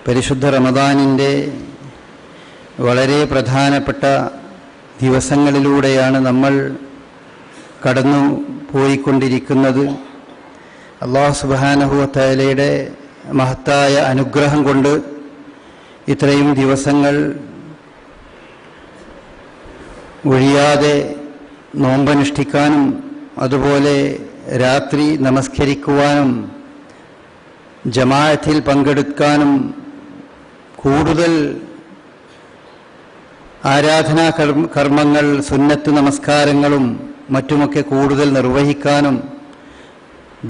പരിശുദ്ധ റമദാനിൻ്റെ വളരെ പ്രധാനപ്പെട്ട ദിവസങ്ങളിലൂടെയാണ് നമ്മൾ കടന്നു പോയിക്കൊണ്ടിരിക്കുന്നത്. അല്ലാഹു സുബ്ഹാനഹു വ തആലയുടെ മഹത്തായ അനുഗ്രഹം കൊണ്ട് ഇത്രയും ദിവസങ്ങൾ ഒഴിയാതെ നോമ്പനുഷ്ഠിക്കാനും അതുപോലെ രാത്രി നമസ്കരിക്കുവാനും ജമാഅത്തിൽ പങ്കെടുക്കാനും കൂടുതൽ ആരാധനാ കർമ്മങ്ങൾ സുന്നത്ത് നമസ്കാരങ്ങളും മറ്റുമൊക്കെ കൂടുതൽ നിർവഹിക്കാനും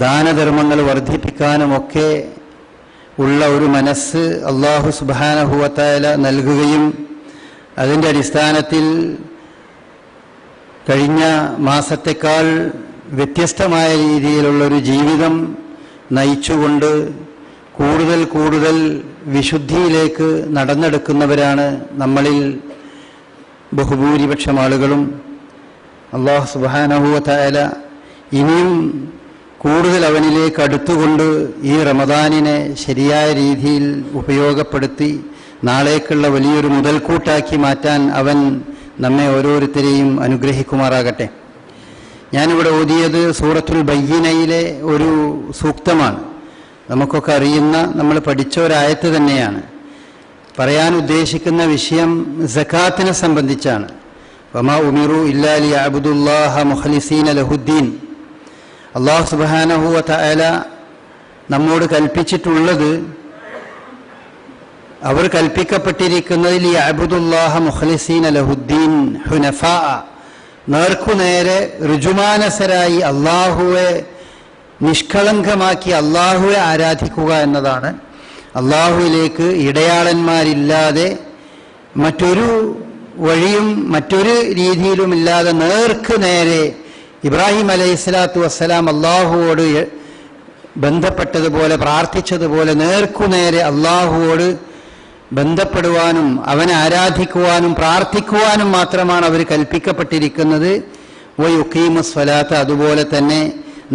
ദാനധർമ്മങ്ങൾ വർദ്ധിപ്പിക്കാനുമൊക്കെ ഉള്ള ഒരു മനസ്സ് അല്ലാഹു സുബ്ഹാനഹു വ തആല നൽകുകയും അതിൻ്റെ അടിസ്ഥാനത്തിൽ കഴിഞ്ഞ മാസത്തേക്കാൾ വ്യത്യസ്തമായ രീതിയിലുള്ളൊരു ജീവിതം നയിച്ചുകൊണ്ട് കൂടുതൽ വിശുദ്ധിയിലേക്ക് നടന്നെടുക്കുന്നവരാണ് നമ്മളിൽ ബഹുഭൂരിപക്ഷം ആളുകളും. അല്ലാഹു സുബ്ഹാനഹു വ തആല ഇനിയും കൂടുതൽ അവനിലേക്ക് അടുത്തുകൊണ്ട് ഈ റമദാനിനെ ശരിയായ രീതിയിൽ ഉപയോഗപ്പെടുത്തി നാളേക്കുള്ള വലിയൊരു മുതൽക്കൂട്ടാക്കി മാറ്റാൻ അവൻ നമ്മെ ഓരോരുത്തരെയും അനുഗ്രഹിക്കുമാറാകട്ടെ. ഞാനിവിടെ ഓതിയത് സൂറത്തുൽ ബയ്യിനയിലെ ഒരു സൂക്തമാണ്. നമുക്കൊക്കെ അറിയുന്ന, നമ്മൾ പഠിച്ച ഒരായത്ത് തന്നെയാണ്. പറയാൻ ഉദ്ദേശിക്കുന്ന വിഷയം സകാത്തിനെ സംബന്ധിച്ചാണ്. വമാ ഉമിറു ഇല്ലാ ലിയഅബ്ദുല്ലാഹ മുഖ്ലിസീന ലഹുദ്ദീൻ. അല്ലാഹു സുബ്ഹാനഹു വ തആല നമ്മോട് കൽപ്പിച്ചിട്ടുള്ളത്, അവർ കൽപ്പിക്കപ്പെട്ടിരിക്കുന്നത് ലിയഅബ്ദുല്ലാഹ മുഖ്ലിസീന ലഹുദ്ദീൻ ഹുനഫാ, നേർക്കുനേരെ ഋജുമാനസരായി അള്ളാഹുവെ നിഷ്കളങ്കമാക്കി അള്ളാഹുവെ ആരാധിക്കുക എന്നതാണ്. അള്ളാഹുവിലേക്ക് ഇടയാളന്മാരില്ലാതെ മറ്റൊരു വഴിയും മറ്റൊരു രീതിയിലുമില്ലാതെ നേർക്കുനേരെ ഇബ്രാഹിം അലൈഹിസ്സലാത്തു വസ്സലാം അള്ളാഹുവോട് ബന്ധപ്പെട്ടതുപോലെ പ്രാർത്ഥിച്ചതുപോലെ നേർക്കുനേരെ അള്ളാഹുവോട് ബന്ധപ്പെടുവാനും അവനെ ആരാധിക്കുവാനും പ്രാർത്ഥിക്കുവാനും മാത്രമാണ് അവർ കൽപ്പിക്കപ്പെട്ടിരിക്കുന്നത്. വയുഖീമുസ് സ്വലാത്ത്, അതുപോലെ തന്നെ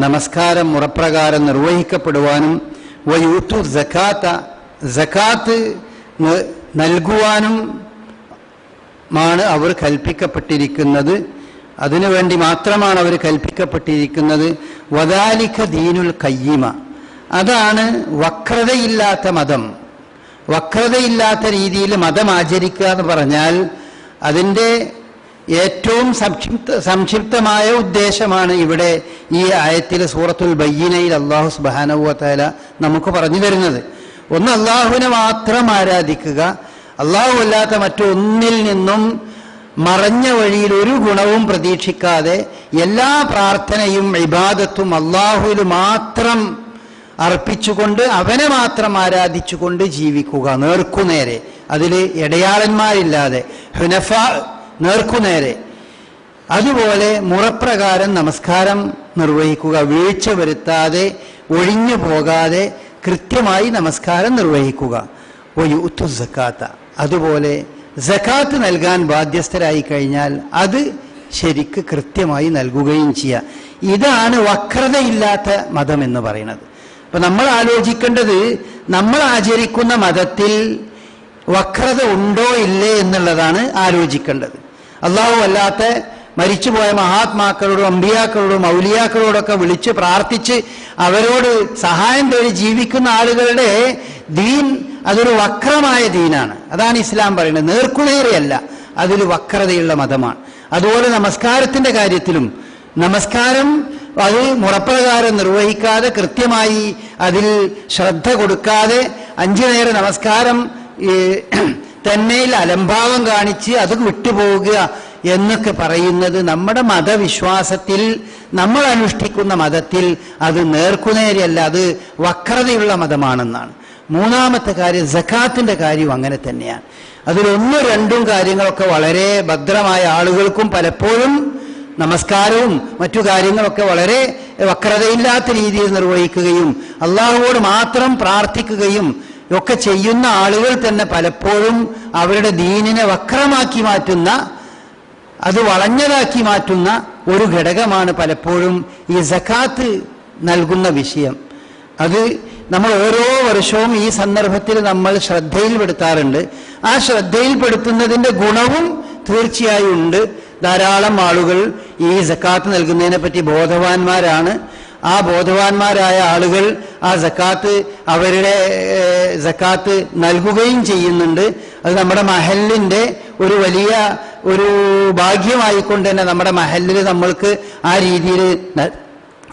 നമസ്കാരം മുറപ്രകാരം നിർവഹിക്കപ്പെടുവാനും വയൂത്തു സകാത്ത, സകാത്ത് നൽകുവാനും മാണ് അവർ കൽപ്പിക്കപ്പെട്ടിരിക്കുന്നത്. അതിനുവേണ്ടി മാത്രമാണ് അവർ കൽപ്പിക്കപ്പെട്ടിരിക്കുന്നത്. വദാലിക ദീനുൽ ഖയ്യിമ, അതാണ് വക്രതയില്ലാത്ത മതം. വക്രതയില്ലാത്ത രീതിയിൽ മതം ആചരിക്കുക എന്ന് പറഞ്ഞാൽ അതിൻ്റെ ഏറ്റവും സംക്ഷിപ്തമായ ഉദ്ദേശമാണ് ഇവിടെ ഈ ആയത്തിൽ സൂറത്തുൽ ബയ്യിനയിൽ അല്ലാഹു സുബ്ഹാനഹു വ തആല നമുക്ക് പറഞ്ഞു തരുന്നത്. ഒന്ന്, അള്ളാഹുവിനെ മാത്രം ആരാധിക്കുക, അള്ളാഹു അല്ലാത്ത മറ്റൊന്നിൽ നിന്നും മറഞ്ഞ വഴിയിൽ ഒരു ഗുണവും പ്രതീക്ഷിക്കാതെ എല്ലാ പ്രാർത്ഥനയും ഇബാദത്തും അള്ളാഹുവിൽ മാത്രം അർപ്പിച്ചുകൊണ്ട് അവനെ മാത്രം ആരാധിച്ചുകൊണ്ട് ജീവിക്കുക, നേർക്കുനേരെ, അതിൽ ഇടയാളന്മാരില്ലാതെ, ഹുനഫ, നേർക്കുനേരെ. അതുപോലെ മുറപ്രകാരം നമസ്കാരം നിർവഹിക്കുക, വീഴ്ച വരുത്താതെ ഒഴിഞ്ഞു പോകാതെ കൃത്യമായി നമസ്കാരം നിർവഹിക്കുക. വയുത്തു സക്കാത്ത, അതുപോലെ സക്കാത്ത് നൽകാൻ ബാധ്യസ്ഥരായി കഴിഞ്ഞാൽ അത് ശരിക്ക് കൃത്യമായി നൽകുകയും ചെയ്യുക. ഇതാണ് വക്രതയില്ലാത്ത മതം എന്ന് പറയുന്നത്. അപ്പം നമ്മൾ ആലോചിക്കേണ്ടത്, നമ്മൾ ആചരിക്കുന്ന മതത്തിൽ വക്രത ഉണ്ടോ ഇല്ലേ എന്നുള്ളതാണ് ആലോചിക്കേണ്ടത്. അള്ളാഹു അല്ലാത്ത മരിച്ചുപോയ മഹാത്മാക്കളോടും അമ്പിയാക്കളോടും ഔലിയാക്കളോടൊക്കെ വിളിച്ച് പ്രാർത്ഥിച്ച് അവരോട് സഹായം തേടി ജീവിക്കുന്ന ആളുകളുടെ ദീൻ അതൊരു വക്രമായ ദീനാണ്. അതാണ് ഇസ്ലാം പറയുന്നത്. നേർക്കുനേരെയല്ല, അതൊരു വക്രതയുള്ള മതമാണ്. അതുപോലെ നമസ്കാരത്തിൻ്റെ കാര്യത്തിലും, നമസ്കാരം അത് മുറപ്രകാരം നിർവഹിക്കാതെ കൃത്യമായി അതിൽ ശ്രദ്ധ കൊടുക്കാതെ 5 നേര നമസ്കാരം തന്നെയിൽ അലംഭാവം കാണിച്ച് അത് വിട്ടുപോവുക എന്നൊക്കെ പറയുന്നത് നമ്മുടെ മതവിശ്വാസത്തിൽ, നമ്മൾ അനുഷ്ഠിക്കുന്ന മതത്തിൽ അത് നേർക്കുനേരെയല്ല, അത് വക്രതയുള്ള മതമാണെന്നാണ്. മൂന്നാമത്തെ കാര്യം സക്കാത്തിൻ്റെ കാര്യം അങ്ങനെ തന്നെയാണ്. അതിൽ 1, 2 കാര്യങ്ങളൊക്കെ വളരെ ഭദ്രമായ ആളുകൾക്കും പലപ്പോഴും നമസ്കാരവും മറ്റു കാര്യങ്ങളൊക്കെ വളരെ വക്രതയില്ലാത്ത രീതിയിൽ നിർവഹിക്കുകയും അള്ളാഹുവോട് മാത്രം പ്രാർത്ഥിക്കുകയും ഒക്കെ ചെയ്യുന്ന ആളുകൾ തന്നെ പലപ്പോഴും അവരുടെ ദീനിനെ വക്രമാക്കി മാറ്റുന്ന, അത് വളഞ്ഞതാക്കി മാറ്റുന്ന ഒരു ഘടകമാണ് പലപ്പോഴും ഈ സക്കാത്ത് നൽകുന്ന വിഷയം. അത് നമ്മൾ ഓരോ വർഷവും ഈ സന്ദർഭത്തിൽ നമ്മൾ ശ്രദ്ധയിൽപ്പെടുത്താറുണ്ട്. ആ ശ്രദ്ധയിൽപ്പെടുത്തുന്നതിൻ്റെ ഗുണവും തീർച്ചയായും ഉണ്ട്. ധാരാളം ആളുകൾ ഈ സക്കാത്ത് നൽകുന്നതിനെ പറ്റി ബോധവാന്മാരാണ്. ആ ബോധവാന്മാരായ ആളുകൾ ആ സക്കാത്ത് അവരുടെ സക്കാത്ത് നൽകുകയും ചെയ്യുന്നുണ്ട്. അത് നമ്മുടെ മഹലിൻ്റെ ഒരു വലിയ ഒരു ഭാഗ്യമായിക്കൊണ്ട് തന്നെ നമ്മുടെ മഹലിൽ നമ്മൾക്ക് ആ രീതിയിൽ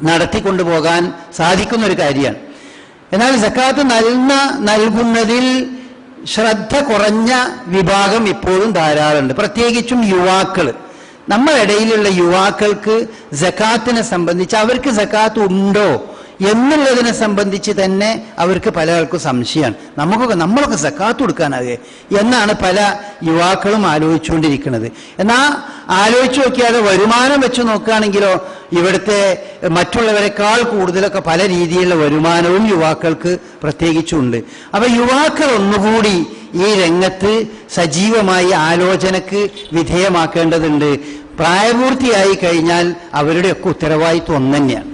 നടത്തിക്കൊണ്ടുപോകാൻ സാധിക്കുന്നൊരു കാര്യമാണ്. എന്നാൽ സക്കാത്ത് നൽകുന്നതിൽ ശ്രദ്ധ കുറഞ്ഞ വിഭാഗം ഇപ്പോഴും ധാരാളമുണ്ട്. പ്രത്യേകിച്ചും യുവാക്കൾ. നമ്മളിടയിലുള്ള യുവാക്കൾക്ക് സക്കാത്തിനെ സംബന്ധിച്ച് അവർക്ക് സക്കാത്ത് ഉണ്ടോ എന്നുള്ളതിനെ സംബന്ധിച്ച് തന്നെ അവർക്ക് പലർക്കും സംശയമാണ്. നമ്മളൊക്കെ സക്കാത്ത് കൊടുക്കാനാകെ എന്നാണ് പല യുവാക്കളും ആലോചിച്ചുകൊണ്ടിരിക്കുന്നത്. എന്നാൽ ആലോചിച്ച് നോക്കിയാൽ വരുമാനം വെച്ച് നോക്കുകയാണെങ്കിലോ ഇവിടുത്തെ മറ്റുള്ളവരെക്കാൾ കൂടുതലൊക്കെ പല രീതിയിലുള്ള വരുമാനവും യുവാക്കൾക്ക് പ്രത്യേകിച്ചുണ്ട്. അപ്പൊ യുവാക്കൾ ഒന്നുകൂടി ഈ രംഗത്ത് സജീവമായി ആലോചനക്ക് വിധേയമാക്കേണ്ടതുണ്ട്. പ്രായപൂർത്തിയായി കഴിഞ്ഞാൽ അവരുടെയൊക്കെ ഉത്തരവാദിത്വം ഒന്ന് തന്നെയാണ്.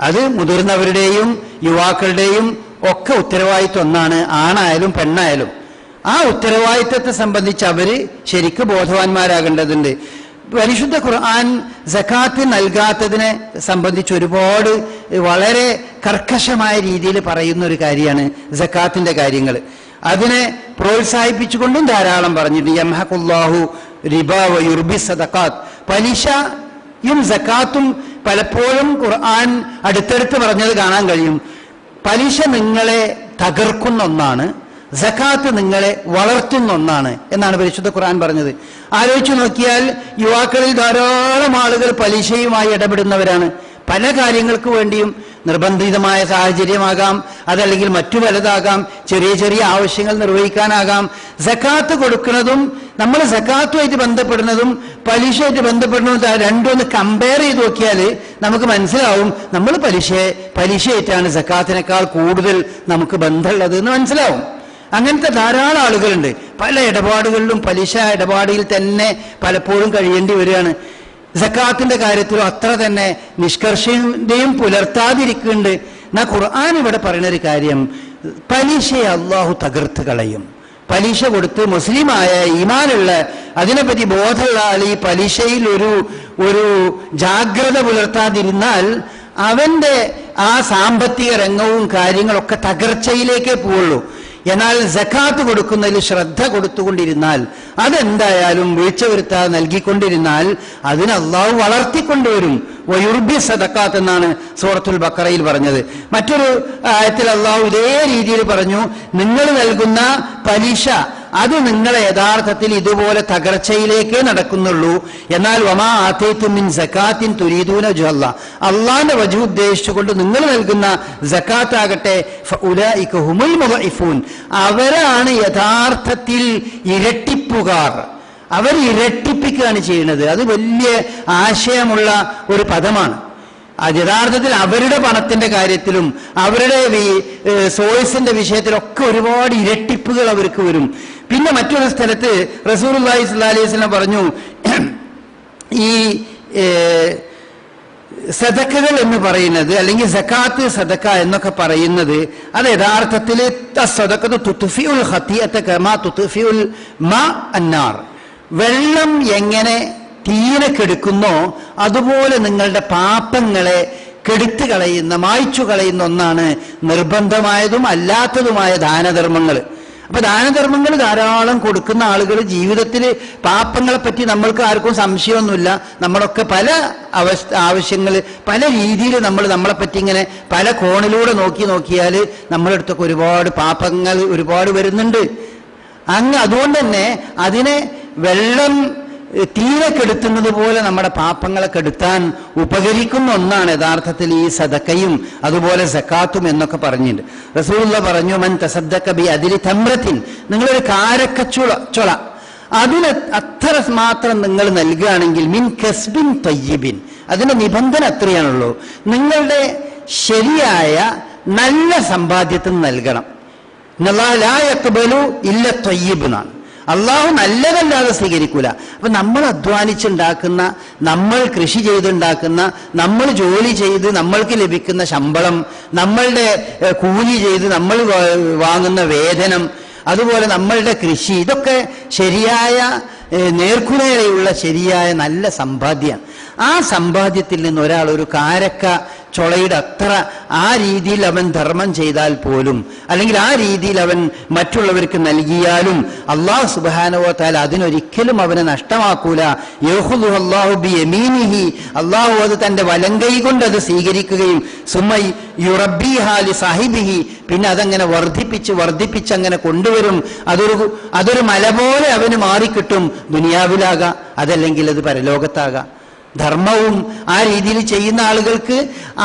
അത് മുതിർന്നവരുടെയും യുവാക്കളുടെയും ഒക്കെ ഉത്തരവാദിത്വം ഒന്നാണ്, ആണായാലും പെണ്ണായാലും. ആ ഉത്തരവാദിത്വത്തെ സംബന്ധിച്ച് അവര് ശരിക്കും ബോധവാന്മാരാകേണ്ടതുണ്ട്. പരിശുദ്ധ ഖുർആൻ സക്കാത്ത് നൽകാത്തതിനെ സംബന്ധിച്ച് ഒരുപാട് വളരെ കർക്കശമായ രീതിയിൽ പറയുന്ന ഒരു കാര്യമാണ് സക്കാത്തിന്റെ കാര്യങ്ങൾ. അതിനെ പ്രോത്സാഹിപ്പിച്ചുകൊണ്ടും ധാരാളം പറഞ്ഞിട്ടുണ്ട്. യംഹഖുല്ലാഹു റിബ വ യുർബി സദഖാത്ത്. പലിശയും സക്കാത്തും പലപ്പോഴും ഖുർആൻ അടുത്തടുത്ത് പറഞ്ഞത് കാണാൻ കഴിയും. പലിശ നിങ്ങളെ തകർക്കുന്ന ഒന്നാണ്, സക്കാത്ത് നിങ്ങളെ വളർത്തുന്ന ഒന്നാണ് എന്നാണ് പരിശുദ്ധ ഖുർആൻ പറഞ്ഞത്. ആലോചിച്ചു നോക്കിയാൽ യുവാക്കളിൽ ധാരാളം ആളുകൾ പലിശയുമായി ഇടപെടുന്നവരാണ്. പല കാര്യങ്ങൾക്ക് വേണ്ടിയും നിർബന്ധിതമായ സാഹചര്യമാകാം, അതല്ലെങ്കിൽ മറ്റു പലതാകാം, ചെറിയ ചെറിയ ആവശ്യങ്ങൾ നിർവഹിക്കാനാകാം. സക്കാത്ത് കൊടുക്കുന്നതും നമ്മൾ സക്കാത്തുമായിട്ട് ബന്ധപ്പെടുന്നതും പലിശയായിട്ട് ബന്ധപ്പെടുന്നതും രണ്ടൊന്ന് കമ്പയർ ചെയ്ത് നോക്കിയാൽ നമുക്ക് മനസ്സിലാവും നമ്മൾ പലിശയായിട്ടാണ് സക്കാത്തിനേക്കാൾ കൂടുതൽ നമുക്ക് ബന്ധമുള്ളത് എന്ന് മനസ്സിലാവും. അങ്ങനത്തെ ധാരാളം ആളുകളുണ്ട്. പല ഇടപാടുകളിലും പലിശ ഇടപാടിൽ തന്നെ പലപ്പോഴും കഴിയേണ്ടി വരികയാണ്. സക്കാത്തിന്റെ കാര്യത്തിലും അത്ര തന്നെ നിഷ്കർഷയും പുലർത്താതിരിക്കുന്നുണ്ട്. എന്നാ ഖുർആൻ ഇവിടെ പറയുന്ന ഒരു കാര്യം, പലിശയെ അള്ളാഹു തകർത്ത് കളയും. പലിശ കൊടുത്ത് മുസ്ലിമായ ഈമാനുള്ള അതിനെപ്പറ്റി ബോധമുള്ള ആൾ ഈ പലിശയിൽ ഒരു ജാഗ്രത പുലർത്താതിരുന്നാൽ അവന്റെ ആ സാമ്പത്തിക രംഗവും കാര്യങ്ങളൊക്കെ തകർച്ചയിലേക്കേ പോവുള്ളൂ. എന്നാൽ സക്കാത്ത് കൊടുക്കുന്നതിൽ ശ്രദ്ധ കൊടുത്തുകൊണ്ടിരുന്നാൽ, അതെന്തായാലും വീഴ്ച വരുത്താതെ നൽകിക്കൊണ്ടിരുന്നാൽ അതിന് അള്ളാഹു വളർത്തിക്കൊണ്ടുവരും. വയുർബി സദക്കാത്ത് എന്നാണ് സൂറത്തുൽ ബഖറയിൽ പറഞ്ഞത്. മറ്റൊരു ആയത്തിൽ അള്ളാഹു ഇതേ രീതിയിൽ പറഞ്ഞു, നിങ്ങൾ നൽകുന്ന പലിശ അത് നിങ്ങളെ യഥാർത്ഥത്തിൽ ഇതുപോലെ തകർച്ചയിലേക്കേ നടക്കുന്നുള്ളൂ. എന്നാൽ വമാ ആതൈതും മിൻ സക്കാത്തിൻ തുരീദൂന വജ്ഹല്ലാ, അള്ളാന്റെ വജ്ഹ് ഉദ്ദേശിച്ചുകൊണ്ട് നിങ്ങൾ നൽകുന്ന സക്കാത്ത് ആകട്ടെ ഫഉലൈക ഹുമുൽ മുളഇഫൂൻ, അവരാണ് യഥാർത്ഥത്തിൽ ഇരട്ടിപ്പുകാർ. അവർ ഇരട്ടിപ്പിക്കുകയാണ് ചെയ്യുന്നത്. അത് വലിയ ആശയമുള്ള ഒരു പദമാണ്. അത് യഥാർത്ഥത്തിൽ അവരുടെ പണത്തിന്റെ കാര്യത്തിലും അവരുടെ സോഴ്സിന്റെ വിഷയത്തിലൊക്കെ ഒരുപാട് ഇരട്ടിപ്പുകൾ അവർക്ക് വരും. പിന്നെ മറ്റൊരു സ്ഥലത്ത് റസൂലുള്ളാഹി സ്വല്ലല്ലാഹി അലൈഹി വസല്ലം പറഞ്ഞു, ഈ സദക്കകൾ എന്ന് പറയുന്നത്, അല്ലെങ്കിൽ സക്കാത്ത് സദക്ക എന്നൊക്കെ പറയുന്നത്, അത് യഥാർത്ഥത്തിൽ സദഖത്തു തുത്ഫിഉൽ ഖതിഅത കമാ തുത്ഫിഉൽ മാ അന്നാർ. വെള്ളം എങ്ങനെ തീരെ കെടുക്കുന്നോ അതുപോലെ നിങ്ങളുടെ പാപങ്ങളെ കെടുത്തു കളയുന്ന, മായ്ച്ചു കളയുന്ന ഒന്നാണ് നിർബന്ധമായതും അല്ലാത്തതുമായ ദാനധർമ്മങ്ങൾ. അപ്പൊ ദാനധർമ്മങ്ങൾ ധാരാളം കൊടുക്കുന്ന ആളുകൾ ജീവിതത്തിൽ പാപങ്ങളെ പറ്റി നമ്മൾക്ക് ആർക്കും സംശയമൊന്നുമില്ല. നമ്മളൊക്കെ പല ആവശ്യങ്ങൾ പല രീതിയിൽ നമ്മളെ പറ്റി ഇങ്ങനെ പല കോണിലൂടെ നോക്കിയാൽ നമ്മുടെ അടുത്തൊക്കെ ഒരുപാട് പാപങ്ങൾ ഒരുപാട് വരുന്നുണ്ട്. അതുകൊണ്ട് തന്നെ അതിനെ വെള്ളം തീരെ കെടുത്തുന്നത് പോലെ നമ്മുടെ പാപങ്ങളെ കെടുത്താൻ ഉപകരിക്കുന്ന ഒന്നാണ് യഥാർത്ഥത്തിൽ ഈ സദക്കയും അതുപോലെ സക്കാത്തും എന്നൊക്കെ പറഞ്ഞിട്ടുണ്ട്. റസൂലുള്ളാഹി പറഞ്ഞു, മൻ തസദ്ദഖ ബി അദ്രി തംറത്തിൻ, നിങ്ങളൊരു കാരക്കച്ചുള അതിന് അത്ര മാത്രം നിങ്ങൾ നൽകുകയാണെങ്കിൽ മിൻ കസ്ബിൻ തയ്യിബിൻ, അതിന്റെ നിബന്ധന അത്രയാണുള്ളൂ, നിങ്ങളുടെ ശരിയായ നല്ല സമ്പാദ്യത്തിന് നൽകണം. ഇന്നല്ലാഹ ലാ യഖ്ബലു ഇല്ല തയ്യിബ് എന്നാണ്. അള്ളാഹു നല്ലതല്ലാതെ സ്വീകരിക്കൂല. അപ്പൊ നമ്മൾ അധ്വാനിച്ചുണ്ടാക്കുന്ന, നമ്മൾ കൃഷി ചെയ്തുണ്ടാക്കുന്ന, നമ്മൾ ജോലി ചെയ്ത് നമ്മൾക്ക് ലഭിക്കുന്ന ശമ്പളം, നമ്മളുടെ കൂലി ചെയ്ത് നമ്മൾ വാങ്ങുന്ന വേതനം, അതുപോലെ നമ്മളുടെ കൃഷി, ഇതൊക്കെ ശരിയായ നേർക്കുനേരെയുള്ള ശരിയായ നല്ല സമ്പാദ്യമാണ്. ആ സമ്പാദ്യത്തിൽ നിന്ന് ഒരാൾ ഒരു കാരക്ക ചൊളയുടെ അത്ര ആ രീതിയിൽ അവൻ ധർമ്മം ചെയ്താൽ പോലും, അല്ലെങ്കിൽ ആ രീതിയിൽ അവൻ മറ്റുള്ളവർക്ക് നൽകിയാലും അല്ലാഹു സുബ്ഹാനഹു വ തആല അതിനൊരിക്കലും അവനെ നഷ്ടമാക്കൂല. യഖുദുഹു അല്ലാഹു ബിയമീനിഹി, അല്ലാഹു അത് തന്റെ വലങ്കൈ കൊണ്ട് അത് സ്വീകരിക്കുകയും സുമ്മ യുറബ്ബിഹാ ലി സാഹിബിഹി, പിന്നെ അതങ്ങനെ വർദ്ധിപ്പിച്ച് അങ്ങനെ കൊണ്ടുവരും. അതൊരു മല പോലെ അവന് മാറിക്കിട്ടും. ദുനിയാവിലാകാം, അതല്ലെങ്കിൽ അത് പരലോകത്താകാം. ധർമ്മവും ആ രീതിയിൽ ചെയ്യുന്ന ആളുകൾക്ക്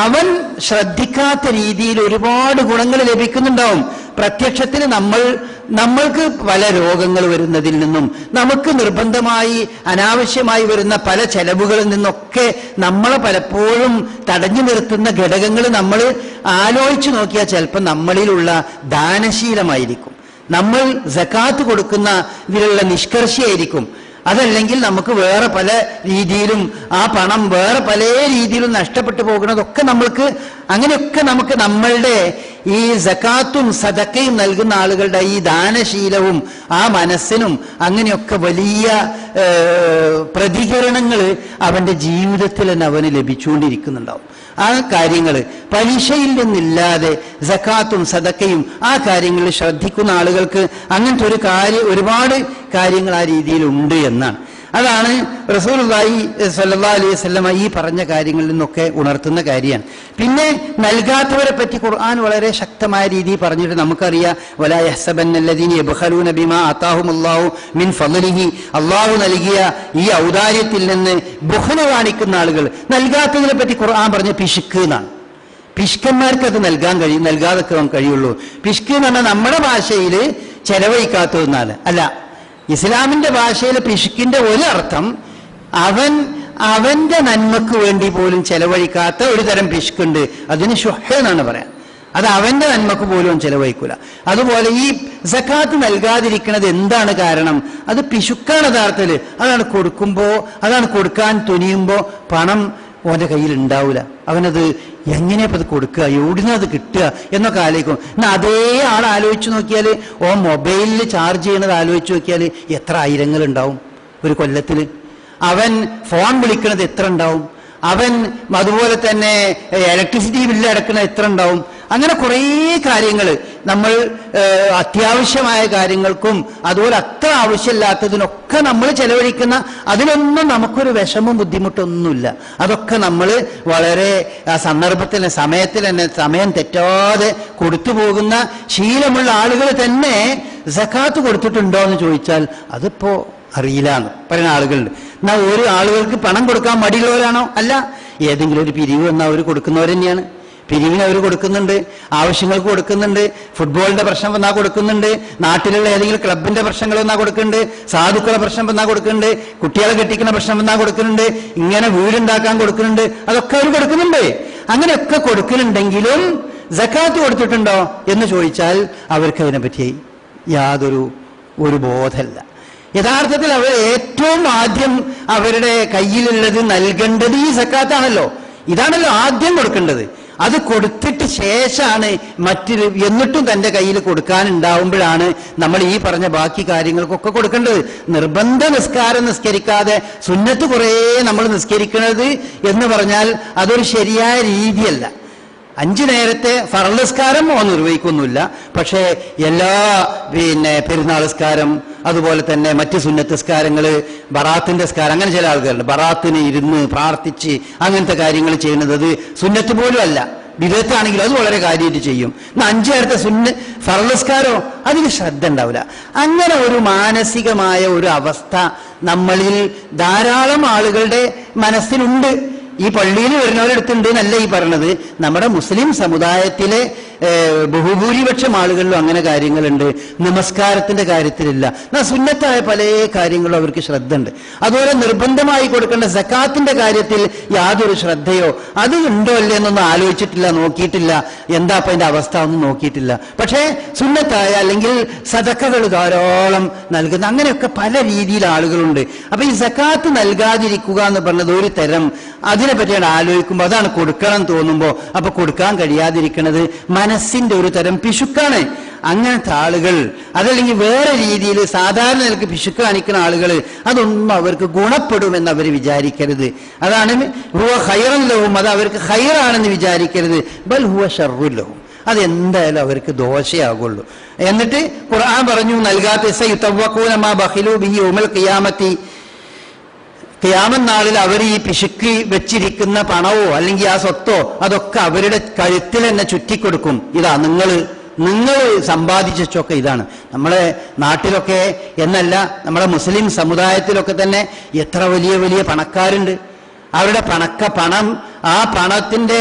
അവൻ ശ്രദ്ധിക്കാത്ത രീതിയിൽ ഒരുപാട് ഗുണങ്ങൾ ലഭിക്കുന്നുണ്ടാവും. പ്രത്യക്ഷത്തിൽ നമ്മൾക്ക് പല രോഗങ്ങൾ വരുന്നതിൽ നിന്നും, നമുക്ക് നിർബന്ധമായി അനാവശ്യമായി വരുന്ന പല ചെലവുകളിൽ നിന്നൊക്കെ നമ്മളെ പലപ്പോഴും തടഞ്ഞു നിർത്തുന്ന ഘടകങ്ങൾ നമ്മൾ ആലോചിച്ച് നോക്കിയാൽ ചിലപ്പോൾ നമ്മളിലുള്ള ദാനശീലമായിരിക്കും, നമ്മൾ സകാത്ത് കൊടുക്കുന്ന ഇതിലുള്ള നിഷ്കർഷയായിരിക്കും. അതല്ലെങ്കിൽ നമുക്ക് വേറെ പല രീതിയിലും ആ പണം വേറെ പല രീതിയിലും നഷ്ടപ്പെട്ടു പോകുന്നതൊക്കെ അങ്ങനെയൊക്കെ നമുക്ക് നമ്മളുടെ ഈ സകാത്തും സദക്കയും നൽകുന്ന ആളുകളുടെ ഈ ദാനശീലവും ആ മനസ്സിനും അങ്ങനെയൊക്കെ വലിയ പ്രതികരണങ്ങൾ അവന്റെ ജീവിതത്തിൽ തന്നെ അവന് ലഭിച്ചുകൊണ്ടിരിക്കുന്നുണ്ടാവും. ആ കാര്യങ്ങൾ പലിശയിൽ നിന്നില്ലാതെ സകാത്തും സദക്കയും ആ കാര്യങ്ങളിൽ ശ്രദ്ധിക്കുന്ന ആളുകൾക്ക് അങ്ങനത്തെ ഒരുപാട് കാര്യങ്ങൾ ആ രീതിയിലുണ്ട് എന്നാണ്. അതാണ് റസൂലുള്ളാഹി സ്വല്ലല്ലാഹു അലൈഹി വസല്ലമ ഈ പറഞ്ഞ കാര്യങ്ങളിൽ നിന്നൊക്കെ ഉണർത്തുന്ന കാര്യമാണ്. പിന്നെ നൽകാത്തവരെ പറ്റി ഖുർആൻ വളരെ ശക്തമായ രീതിയിൽ പറഞ്ഞിട്ട് നമുക്കറിയാം, വലാ യഹ്സബന്നല്ലദീന യബ്ഖലൂന ബിമാ അതാഹുമുല്ലാഹു മിൻ ഫളലിഹി, അല്ലാഹു നൽകിയ ഈ ഔദാര്യത്തിൽ നിന്ന് ബുഖ്ൽ കാണിക്കുന്ന ആളുകൾ. നൽകാത്തതിനെ പറ്റി ഖുർആൻ പറഞ്ഞ പിശുക്ക് എന്നാണ്. പിശുക്കന്മാർക്ക് അത് നൽകാതെ കഴിയുള്ളൂ. പിശുക്ക് എന്ന് പറഞ്ഞാൽ നമ്മുടെ ഭാഷയിൽ ചെലവഴിക്കാത്തതെന്നാണ്. അല്ല, ഇസ്ലാമിന്റെ ഭാഷയിൽ പിശുക്കിന്റെ ഒരു അർത്ഥം അവന്റെ നന്മക്ക് വേണ്ടി പോലും ചെലവഴിക്കാത്ത ഒരു തരം പിശുക്കുണ്ട്. അതിന് ശുഹ് എന്നാണ് പറയാൻ. അത് അവന്റെ നന്മക്ക് പോലും ചെലവഴിക്കൂല. അതുപോലെ ഈ സക്കാത്ത് നൽകാതിരിക്കുന്നത് എന്താണ് കാരണം? അത് പിശുക്കാണ് യഥാർത്ഥത്തിൽ. അതാണ് കൊടുക്കാൻ തുനിയുമ്പോ പണം ഓന്റെ കയ്യിൽ ഉണ്ടാവില്ല. അവനത് എങ്ങനെയപ്പോ അത് കൊടുക്കുക, എവിടുന്ന് അത് കിട്ടുക എന്നൊക്കെ ആലോചിക്കും. എന്നാൽ അതേ ആൾ ആലോചിച്ച് നോക്കിയാൽ, മൊബൈലിൽ ചാർജ് ചെയ്യണത് ആലോചിച്ച് നോക്കിയാൽ എത്ര ആയിരങ്ങൾ ഉണ്ടാവും ഒരു കൊല്ലത്തിൽ. അവൻ ഫോൺ വിളിക്കുന്നത് എത്ര ഉണ്ടാവും, അവൻ അതുപോലെ തന്നെ ഇലക്ട്രിസിറ്റി ബില്ല് അടക്കുന്നത് എത്ര ഉണ്ടാവും. അങ്ങനെ കുറേ കാര്യങ്ങൾ നമ്മൾ അത്യാവശ്യമായ കാര്യങ്ങൾക്കും അതുപോലെ അത്ര ആവശ്യമില്ലാത്തതിനൊക്കെ നമ്മൾ ചെലവഴിക്കുന്ന, അതിനൊന്നും നമുക്കൊരു വിഷമം ബുദ്ധിമുട്ടൊന്നുമില്ല. അതൊക്കെ നമ്മൾ വളരെ സന്ദർഭത്തിൽ സമയം തെറ്റാതെ കൊടുത്തു പോകുന്ന ശീലമുള്ള ആളുകൾ തന്നെ സകാത്ത് കൊടുത്തിട്ടുണ്ടോ എന്ന് ചോദിച്ചാൽ അതിപ്പോ അറിയില്ല എന്ന് പറയുന്ന ആളുകളുണ്ട്. എന്നാൽ ഒരു ആളുകൾക്ക് പണം കൊടുക്കാൻ മടിയുള്ളവരാണോ? അല്ല, ഏതെങ്കിലും ഒരു പിരിവ് എന്നാൽ അവർ കൊടുക്കുന്നവർ തന്നെയാണ്. പിരിവിന് അവർ കൊടുക്കുന്നുണ്ട്, ആവശ്യങ്ങൾക്ക് കൊടുക്കുന്നുണ്ട്, ഫുട്ബോളിന്റെ പ്രശ്നം വന്നാൽ കൊടുക്കുന്നുണ്ട്, നാട്ടിലുള്ള ഏതെങ്കിലും ക്ലബിന്റെ പ്രശ്നങ്ങൾ വന്നാൽ കൊടുക്കുന്നുണ്ട്, സാധുക്കളുടെ പ്രശ്നം വന്നാൽ കൊടുക്കുന്നുണ്ട്, കുട്ടികളെ കെട്ടിക്കുന്ന പ്രശ്നം വന്നാൽ കൊടുക്കുന്നുണ്ട്, ഇങ്ങനെ വീടുണ്ടാക്കാൻ കൊടുക്കുന്നുണ്ട്, അതൊക്കെ അവർ കൊടുക്കുന്നുണ്ട്. അങ്ങനെയൊക്കെ കൊടുക്കുന്നുണ്ടെങ്കിലും സകാത്ത് കൊടുത്തിട്ടുണ്ടോ എന്ന് ചോദിച്ചാൽ അവർക്ക് അതിനെപ്പറ്റി യാതൊരു ബോധമല്ല. യഥാർത്ഥത്തിൽ അവർ ഏറ്റവും ആദ്യം അവരുടെ കയ്യിലുള്ളത് നൽകേണ്ടത് ഈ സക്കാത്താണല്ലോ. ഇതാണല്ലോ ആദ്യം കൊടുക്കേണ്ടത്. അത് കൊടുത്തിട്ട് ശേഷമാണ് എന്നിട്ടും തന്റെ കയ്യിൽ കൊടുക്കാനുണ്ടാവുമ്പോഴാണ് നമ്മൾ ഈ പറഞ്ഞ ബാക്കി കാര്യങ്ങൾക്കൊക്കെ കൊടുക്കേണ്ടത്. നിർബന്ധ നിസ്കാരം നിസ്കരിക്കാതെ സുന്നത്ത് കുറേ നമ്മൾ നിസ്കരിക്കുന്നത് എന്ന് പറഞ്ഞാൽ അതൊരു ശരിയായ രീതിയല്ല. 5 നേരത്തെ ഫർള് നിസ്കാരം നിർവഹിക്കൊന്നുമില്ല. പക്ഷേ എല്ലാ പെരുന്നാൾ നിസ്കാരം, അതുപോലെ തന്നെ മറ്റ് സുന്നത്ത് നിസ്കാരങ്ങള്, ബറാത്തിന്റെ നിസ്കാരം, അങ്ങനെ ചില ആൾക്കാരുണ്ട് ബറാത്തിന് ഇരുന്ന് പ്രാർത്ഥിച്ച് അങ്ങനത്തെ കാര്യങ്ങൾ ചെയ്യുന്നത് അത് സുന്നത്ത് പോലും അല്ല. വിദഗ്ധാണെങ്കിലും അത് വളരെ കാര്യമായിട്ട് ചെയ്യും. 5 നേരത്തെ ഫർള് നിസ്കാരോ അതിന് ശ്രദ്ധ ഉണ്ടാവില്ല. അങ്ങനെ ഒരു മാനസികമായ ഒരു അവസ്ഥ നമ്മളിൽ ധാരാളം ആളുകളുടെ മനസ്സിലുണ്ട്. ഈ പള്ളിയിൽ വരുന്നവരെടുത്തുണ്ട് എന്നല്ല ഈ പറഞ്ഞത്. നമ്മുടെ മുസ്ലിം സമുദായത്തിലെ ബഹുഭൂരിപക്ഷം ആളുകളിലും അങ്ങനെ കാര്യങ്ങളുണ്ട്. നമസ്കാരത്തിന്റെ കാര്യത്തിലില്ല. എന്നാൽ സുന്നത്തായ പല കാര്യങ്ങളും അവർക്ക് ശ്രദ്ധ ഉണ്ട്. അതുപോലെ നിർബന്ധമായി കൊടുക്കേണ്ട സക്കാത്തിന്റെ കാര്യത്തിൽ യാതൊരു ശ്രദ്ധയോ അത് ഉണ്ടോ അല്ലേ എന്നൊന്നും ആലോചിച്ചിട്ടില്ല, നോക്കിയിട്ടില്ല. എന്താ അപ്പൊ അതിന്റെ അവസ്ഥ ഒന്നും നോക്കിയിട്ടില്ല. പക്ഷേ സുന്നത്തായ അല്ലെങ്കിൽ സദക്കകൾ ധാരാളം നൽകുന്ന അങ്ങനെയൊക്കെ പല രീതിയിൽ ആളുകളുണ്ട്. അപ്പൊ ഈ സക്കാത്ത് നൽകാതിരിക്കുക എന്ന് പറഞ്ഞത് ഒരു തരം അതിനെ പറ്റിയാണ് ആലോചിക്കുമ്പോൾ അതാണ് കൊടുക്കണം തോന്നുമ്പോൾ അപ്പൊ കൊടുക്കാൻ കഴിയാതിരിക്കുന്നത് മനസ്സിന്റെ ഒരു തരം പിശുക്കാണ്. അങ്ങനത്തെ ആളുകൾ അതല്ലെങ്കിൽ വേറെ രീതിയിൽ സാധാരണ നിലക്ക് പിശുക്ക് കാണിക്കുന്ന ആളുകൾ അതൊന്നും അവർക്ക് ഗുണപ്പെടുമെന്ന് അവർ വിചാരിക്കരുത്. അതാണ് ഹുവ ഖൈറൻ ലഹും, അത് അവർക്ക് ഖൈറാണെന്ന് വിചാരിക്കരുത്. ബൽ ഹുവ ശർറുൻ ലഹും, അതെന്തായാലും അവർക്ക് ദോഷയാകുള്ളൂ. എന്നിട്ട് ഖുർആൻ പറഞ്ഞു നൽകാത്ത സയുതവഖൂന മാ ബഖിലൂ ബിഹി യൗമൽ ഖിയാമത്തി, ഖിയാമത്ത് നാളിൽ അവർ ഈ പിശുക്കി വെച്ചിരിക്കുന്ന പണവോ അല്ലെങ്കിൽ ആ സ്വത്തോ അതൊക്കെ അവരുടെ കഴുത്തിൽ തന്നെ ചുറ്റിക്കൊടുക്കും. ഇതാ നിങ്ങൾ സമ്പാദിച്ചൊക്കെ ഇതാണ്. നമ്മളെ നാട്ടിലൊക്കെ എന്നല്ല, നമ്മളെ മുസ്ലിം സമുദായത്തിലൊക്കെ തന്നെ എത്ര വലിയ വലിയ പണക്കാരുണ്ട്. അവരുടെ പണം ആ പണത്തിന്റെ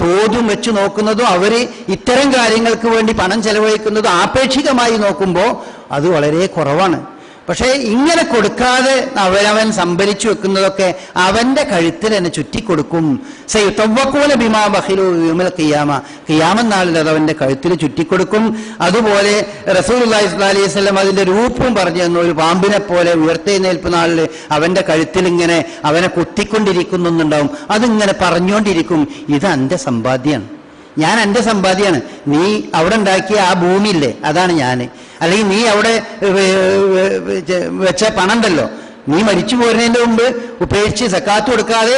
തോതും വെച്ച് നോക്കുന്നതും അവർ ഇത്തരം കാര്യങ്ങൾക്ക് വേണ്ടി പണം ചെലവഴിക്കുന്നതും ആപേക്ഷികമായി നോക്കുമ്പോൾ അത് വളരെ കുറവാണ്. പക്ഷേ ഇങ്ങനെ കൊടുക്കാതെ അവനവൻ സംഭരിച്ചു വെക്കുന്നതൊക്കെ അവന്റെ കഴുത്തിൽ തന്നെ ചുറ്റിക്കൊടുക്കും. സയുതവഖൂന ബിമാ ബഖിലൂ യൗമൽ ഖിയാമ, ഖിയാമത്ത് നാളിൽ അത് അവന്റെ കഴുത്തിൽ ചുറ്റിക്കൊടുക്കും. അതുപോലെ റസൂലുള്ളാഹി സ്വല്ലല്ലാഹി അലൈഹി വസല്ലം അതിന്റെ രൂപവും പറഞ്ഞു തന്നു. ഒരു പാമ്പിനെ പോലെ ഉയർത്തെഴുന്നേൽപ്പ് നാളിൽ അവന്റെ കഴുത്തിൽ ഇങ്ങനെ അവനെ കുത്തിക്കൊണ്ടിരിക്കുന്നുണ്ടാവും. അതിങ്ങനെ പറഞ്ഞുകൊണ്ടിരിക്കും, ഇത് എന്റെ സമ്പാദ്യമാണ്, ഞാൻ എൻ്റെ സമ്പാദ്യമാണ്. നീ അവിടെ ഉണ്ടാക്കിയ ആ ഭൂമിയില്ലേ അതാണ് ഞാൻ, അല്ലെങ്കിൽ നീ അവിടെ വെച്ച പണം ഉണ്ടല്ലോ, നീ മരിച്ചു പോരുന്നതിന്റെ മുമ്പ് ഉപേക്ഷിച്ച് സക്കാത്ത് കൊടുക്കാതെ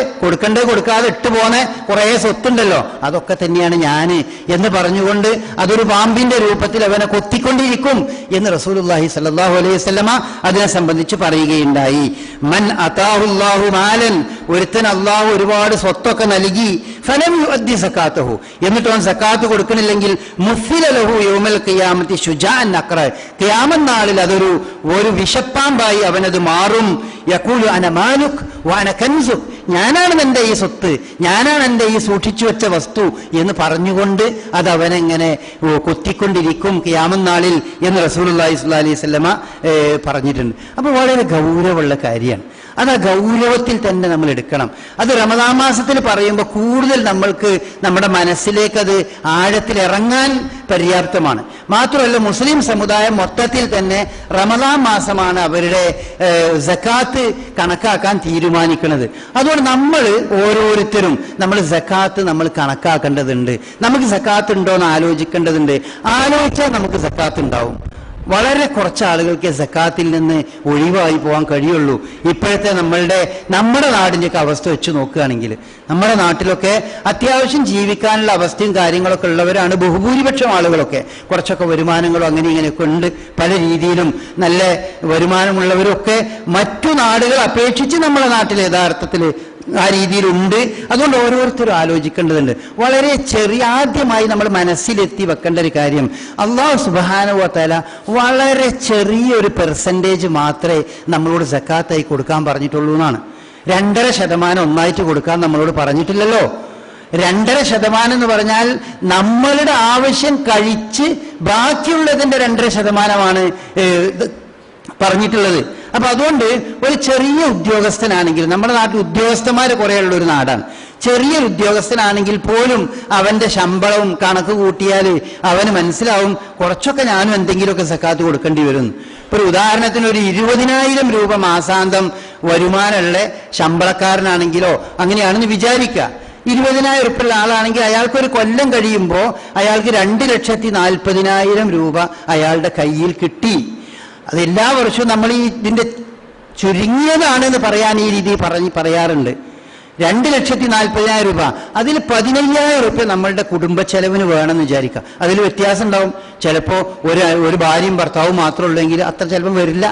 ഇട്ട് പോന്ന കുറെ സ്വത്തുണ്ടല്ലോ, അതൊക്കെ തന്നെയാണ് ഞാൻ എന്ന് പറഞ്ഞുകൊണ്ട് അതൊരു പാമ്പിന്റെ രൂപത്തിൽ അവനെ കൊത്തിക്കൊണ്ടിരിക്കും എന്ന് റസൂലുള്ളാഹി സ്വല്ലല്ലാഹു അലൈഹി വസല്ലമ അതിനെ സംബന്ധിച്ച് പറയുകയുണ്ടായി. മൻ അതാഹുല്ലാഹു മാലൻ, ഒരുത്തൻ അള്ളാഹു ഒരുപാട് സ്വത്തൊക്കെ നൽകി, ഫലം യുഅദ്ദി സക്കാത്തഹു, എന്നിട്ട് അവൻ സക്കാത്ത് കൊടുക്കണില്ലെങ്കിൽ മുഫില ലഹു യൗമൽ ഖിയാമത്തി ശുജാഅൻ അഖറ, ഖിയാമത്ത് നാളിൽ അതൊരു വിഷപ്പാമ്പായി അവനത് മാറും. യഖൂലു അന മാലുക് വഅന കൻസുക്, ഞാനാണ് എൻ്റെ ഈ സ്വത്ത്, ഞാനാണ് എൻ്റെ ഈ സൂക്ഷിച്ചു വെച്ച വസ്തു എന്ന് പറഞ്ഞുകൊണ്ട് അത് അവനെങ്ങനെ കൊത്തിക്കൊണ്ടിരിക്കും ഖിയാമത്ത് നാളിൽ എന്ന് റസൂലുള്ളാഹി സ്വല്ലല്ലാഹി അലൈഹി വസല്ലമ പറഞ്ഞിട്ടുണ്ട്. അപ്പോൾ വളരെ ഗൗരവമുള്ള കാര്യമാണ്. അത് ആ ഗൗരവത്തിൽ തന്നെ നമ്മൾ എടുക്കണം. അത് റമദാൻ മാസത്തിൽ പറയുമ്പോൾ കൂടുതൽ നമ്മൾക്ക് നമ്മുടെ മനസ്സിലേക്ക് അത് ആഴത്തിൽ ഇറങ്ങാൻ പര്യാപ്തമാണ്. മാത്രമല്ല മുസ്ലിം സമുദായം മൊത്തത്തിൽ തന്നെ റമദാൻ മാസമാണ് അവരുടെ സക്കാത്ത് കണക്കാക്കാൻ തീരുമാനിക്കുന്നത്. അതുകൊണ്ട് നമ്മൾ ഓരോരുത്തരും നമ്മൾ സക്കാത്ത് നമ്മൾ കണക്കാക്കേണ്ടതുണ്ട്. നമുക്ക് സക്കാത്ത് ഉണ്ടോ എന്ന് ആലോചിക്കേണ്ടതുണ്ട്. ആലോചിച്ചാൽ നമുക്ക് സക്കാത്ത് ഉണ്ടാവും. വളരെ കുറച്ച് ആളുകൾക്ക് സക്കാത്തിൽ നിന്ന് ഒഴിവായി പോകാൻ കഴിയുള്ളൂ. ഇപ്പോഴത്തെ നമ്മുടെ നാടിൻ്റെയൊക്കെ അവസ്ഥ വെച്ച് നോക്കുകയാണെങ്കിൽ നമ്മുടെ നാട്ടിലൊക്കെ അത്യാവശ്യം ജീവിക്കാനുള്ള അവസ്ഥയും കാര്യങ്ങളൊക്കെ ഉള്ളവരാണ് ബഹുഭൂരിപക്ഷം ആളുകളൊക്കെ. കുറച്ചൊക്കെ വരുമാനങ്ങളും അങ്ങനെ ഇങ്ങനെയൊക്കെ ഉണ്ട്. പല രീതിയിലും നല്ല വരുമാനമുള്ളവരൊക്കെ മറ്റു നാടുകൾ അപേക്ഷിച്ച് നമ്മുടെ നാട്ടിൽ യഥാർത്ഥത്തിൽ ആ രീതിയിലുണ്ട്. അതുകൊണ്ട് ഓരോരുത്തരും ആലോചിക്കേണ്ടതുണ്ട്. വളരെ ആദ്യമായി നമ്മൾ മനസ്സിലെത്തി വെക്കേണ്ട ഒരു കാര്യം, അല്ലാഹു സുബ്ഹാനഹു വ തആല വളരെ ചെറിയൊരു പെർസെൻറ്റേജ് മാത്രമേ നമ്മളോട് സക്കാത്തായി കൊടുക്കാൻ പറഞ്ഞിട്ടുള്ളൂ എന്നാണ്. 2.5% ഒന്നായിട്ട് കൊടുക്കാൻ നമ്മളോട് പറഞ്ഞിട്ടില്ലല്ലോ. 2.5% എന്ന് പറഞ്ഞാൽ നമ്മളുടെ ആവശ്യം കഴിച്ച് ബാക്കിയുള്ളതിൻ്റെ 2.5%മാണ് പറഞ്ഞിട്ടുള്ളത്. അപ്പൊ അതുകൊണ്ട് ഒരു ചെറിയ ഉദ്യോഗസ്ഥനാണെങ്കിൽ, നമ്മുടെ നാട്ടിൽ ഉദ്യോഗസ്ഥന്മാർ കുറേ ഉള്ള ഒരു നാടാണ്, ചെറിയൊരു ഉദ്യോഗസ്ഥനാണെങ്കിൽ പോലും അവന്റെ ശമ്പളവും കണക്ക് കൂട്ടിയാൽ അവന് മനസ്സിലാവും കുറച്ചൊക്കെ ഞാനും എന്തെങ്കിലുമൊക്കെ സക്കാത്ത് കൊടുക്കേണ്ടി വരും. ഇപ്പൊ ഒരു ഉദാഹരണത്തിന് ഒരു 20,000 രൂപ മാസാന്തം വരുമാനമുള്ള ശമ്പളക്കാരനാണെങ്കിലോ അങ്ങനെയാണെന്ന് വിചാരിക്കുക. 20,000 ഉറുപ്പിയുള്ള ആളാണെങ്കിൽ അയാൾക്കൊരു കൊല്ലം കഴിയുമ്പോൾ അയാൾക്ക് 2,40,000 രൂപ അയാളുടെ കയ്യിൽ കിട്ടി. അതെല്ലാ വർഷവും നമ്മൾ ഇതിന്റെ ചുരുങ്ങിയതാണെന്ന് പറയാൻ ഈ രീതി പറയാറുണ്ട്. 2,40,000 രൂപ, അതിൽ 15,000 രൂപ നമ്മളുടെ കുടുംബ ചെലവിന് വേണമെന്ന് വിചാരിക്കുക. അതിൽ വ്യത്യാസം ഉണ്ടാവും. ചിലപ്പോൾ ഒരു ഭാര്യയും ഭർത്താവും മാത്രമേ ഉള്ളെങ്കിൽ അത്ര ചിലപ്പം വരില്ല.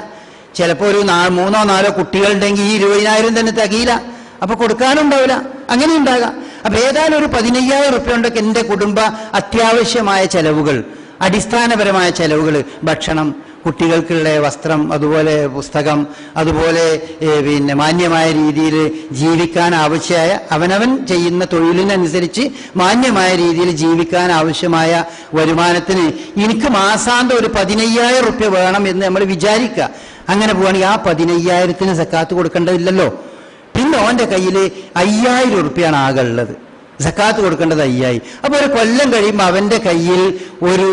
ചിലപ്പോൾ ഒരു 3-4 കുട്ടികളുണ്ടെങ്കിൽ ഈ 20,000 തന്നെ തികയില്ല, അപ്പൊ കൊടുക്കാനും ഉണ്ടാവില്ല. അങ്ങനെ ഉണ്ടാകാം. അപ്പൊ ഏതായാലും ഒരു 15,000 രൂപ ഉണ്ടൊക്കെ എൻ്റെ കുടുംബ അത്യാവശ്യമായ ചെലവുകൾ, അടിസ്ഥാനപരമായ ചെലവുകൾ, ഭക്ഷണം, കുട്ടികൾക്കുള്ള വസ്ത്രം, അതുപോലെ പുസ്തകം, അതുപോലെ പിന്നെ മാന്യമായ രീതിയിൽ ജീവിക്കാൻ ആവശ്യമായ അവനവൻ ചെയ്യുന്ന തൊഴിലിനനുസരിച്ച് മാന്യമായ രീതിയിൽ ജീവിക്കാൻ ആവശ്യമായ വരുമാനത്തിന് എനിക്ക് മാസാന്തം ഒരു 15,000 റുപ്യ വേണം എന്ന് നമ്മൾ വിചാരിക്കുക. അങ്ങനെ പോവുകയാണെങ്കിൽ ആ 15,000-ന് സക്കാത്ത് കൊടുക്കേണ്ടതില്ലല്ലോ. പിന്നെ ഓൻ്റെ കയ്യിൽ 5,000 റുപ്യാണ് ആകെ ഉള്ളത്, സക്കാത്ത് കൊടുക്കേണ്ടത് 5,000. അപ്പോൾ ഒരു കൊല്ലം കഴിയുമ്പോൾ അവൻ്റെ കയ്യിൽ ഒരു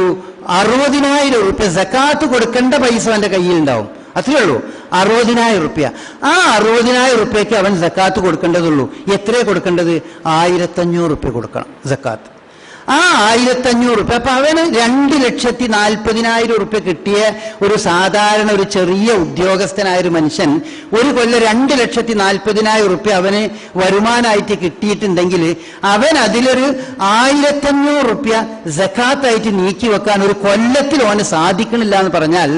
60,000 റുപ്യ സക്കാത്ത് കൊടുക്കേണ്ട പൈസ അവൻ്റെ കയ്യിൽ ഉണ്ടാവും. അത്രയേ ഉള്ളൂ, 60,000 റുപ്യ. ആ 60,000 റുപ്യക്ക് അവൻ സക്കാത്ത് കൊടുക്കേണ്ടതുള്ളൂ. എത്രയാണ് കൊടുക്കേണ്ടത്? 1,500 റുപ്യ കൊടുക്കണം സക്കാത്ത്. ആ 1,500 റുപ്യ, അപ്പൊ അവന് 2,40,000 റുപ്യ കിട്ടിയ ഒരു സാധാരണ ഒരു ചെറിയ ഉദ്യോഗസ്ഥനായ ഒരു മനുഷ്യൻ ഒരു കൊല്ലം 2,40,000 റുപ്യ അവന് വരുമാനമായിട്ട് കിട്ടിയിട്ടുണ്ടെങ്കിൽ അവൻ അതിലൊരു 1,500 റുപ്യ സക്കാത്തായിട്ട് നീക്കി വെക്കാൻ ഒരു കൊല്ലത്തിൽ അവന് സാധിക്കണില്ല എന്ന് പറഞ്ഞാൽ,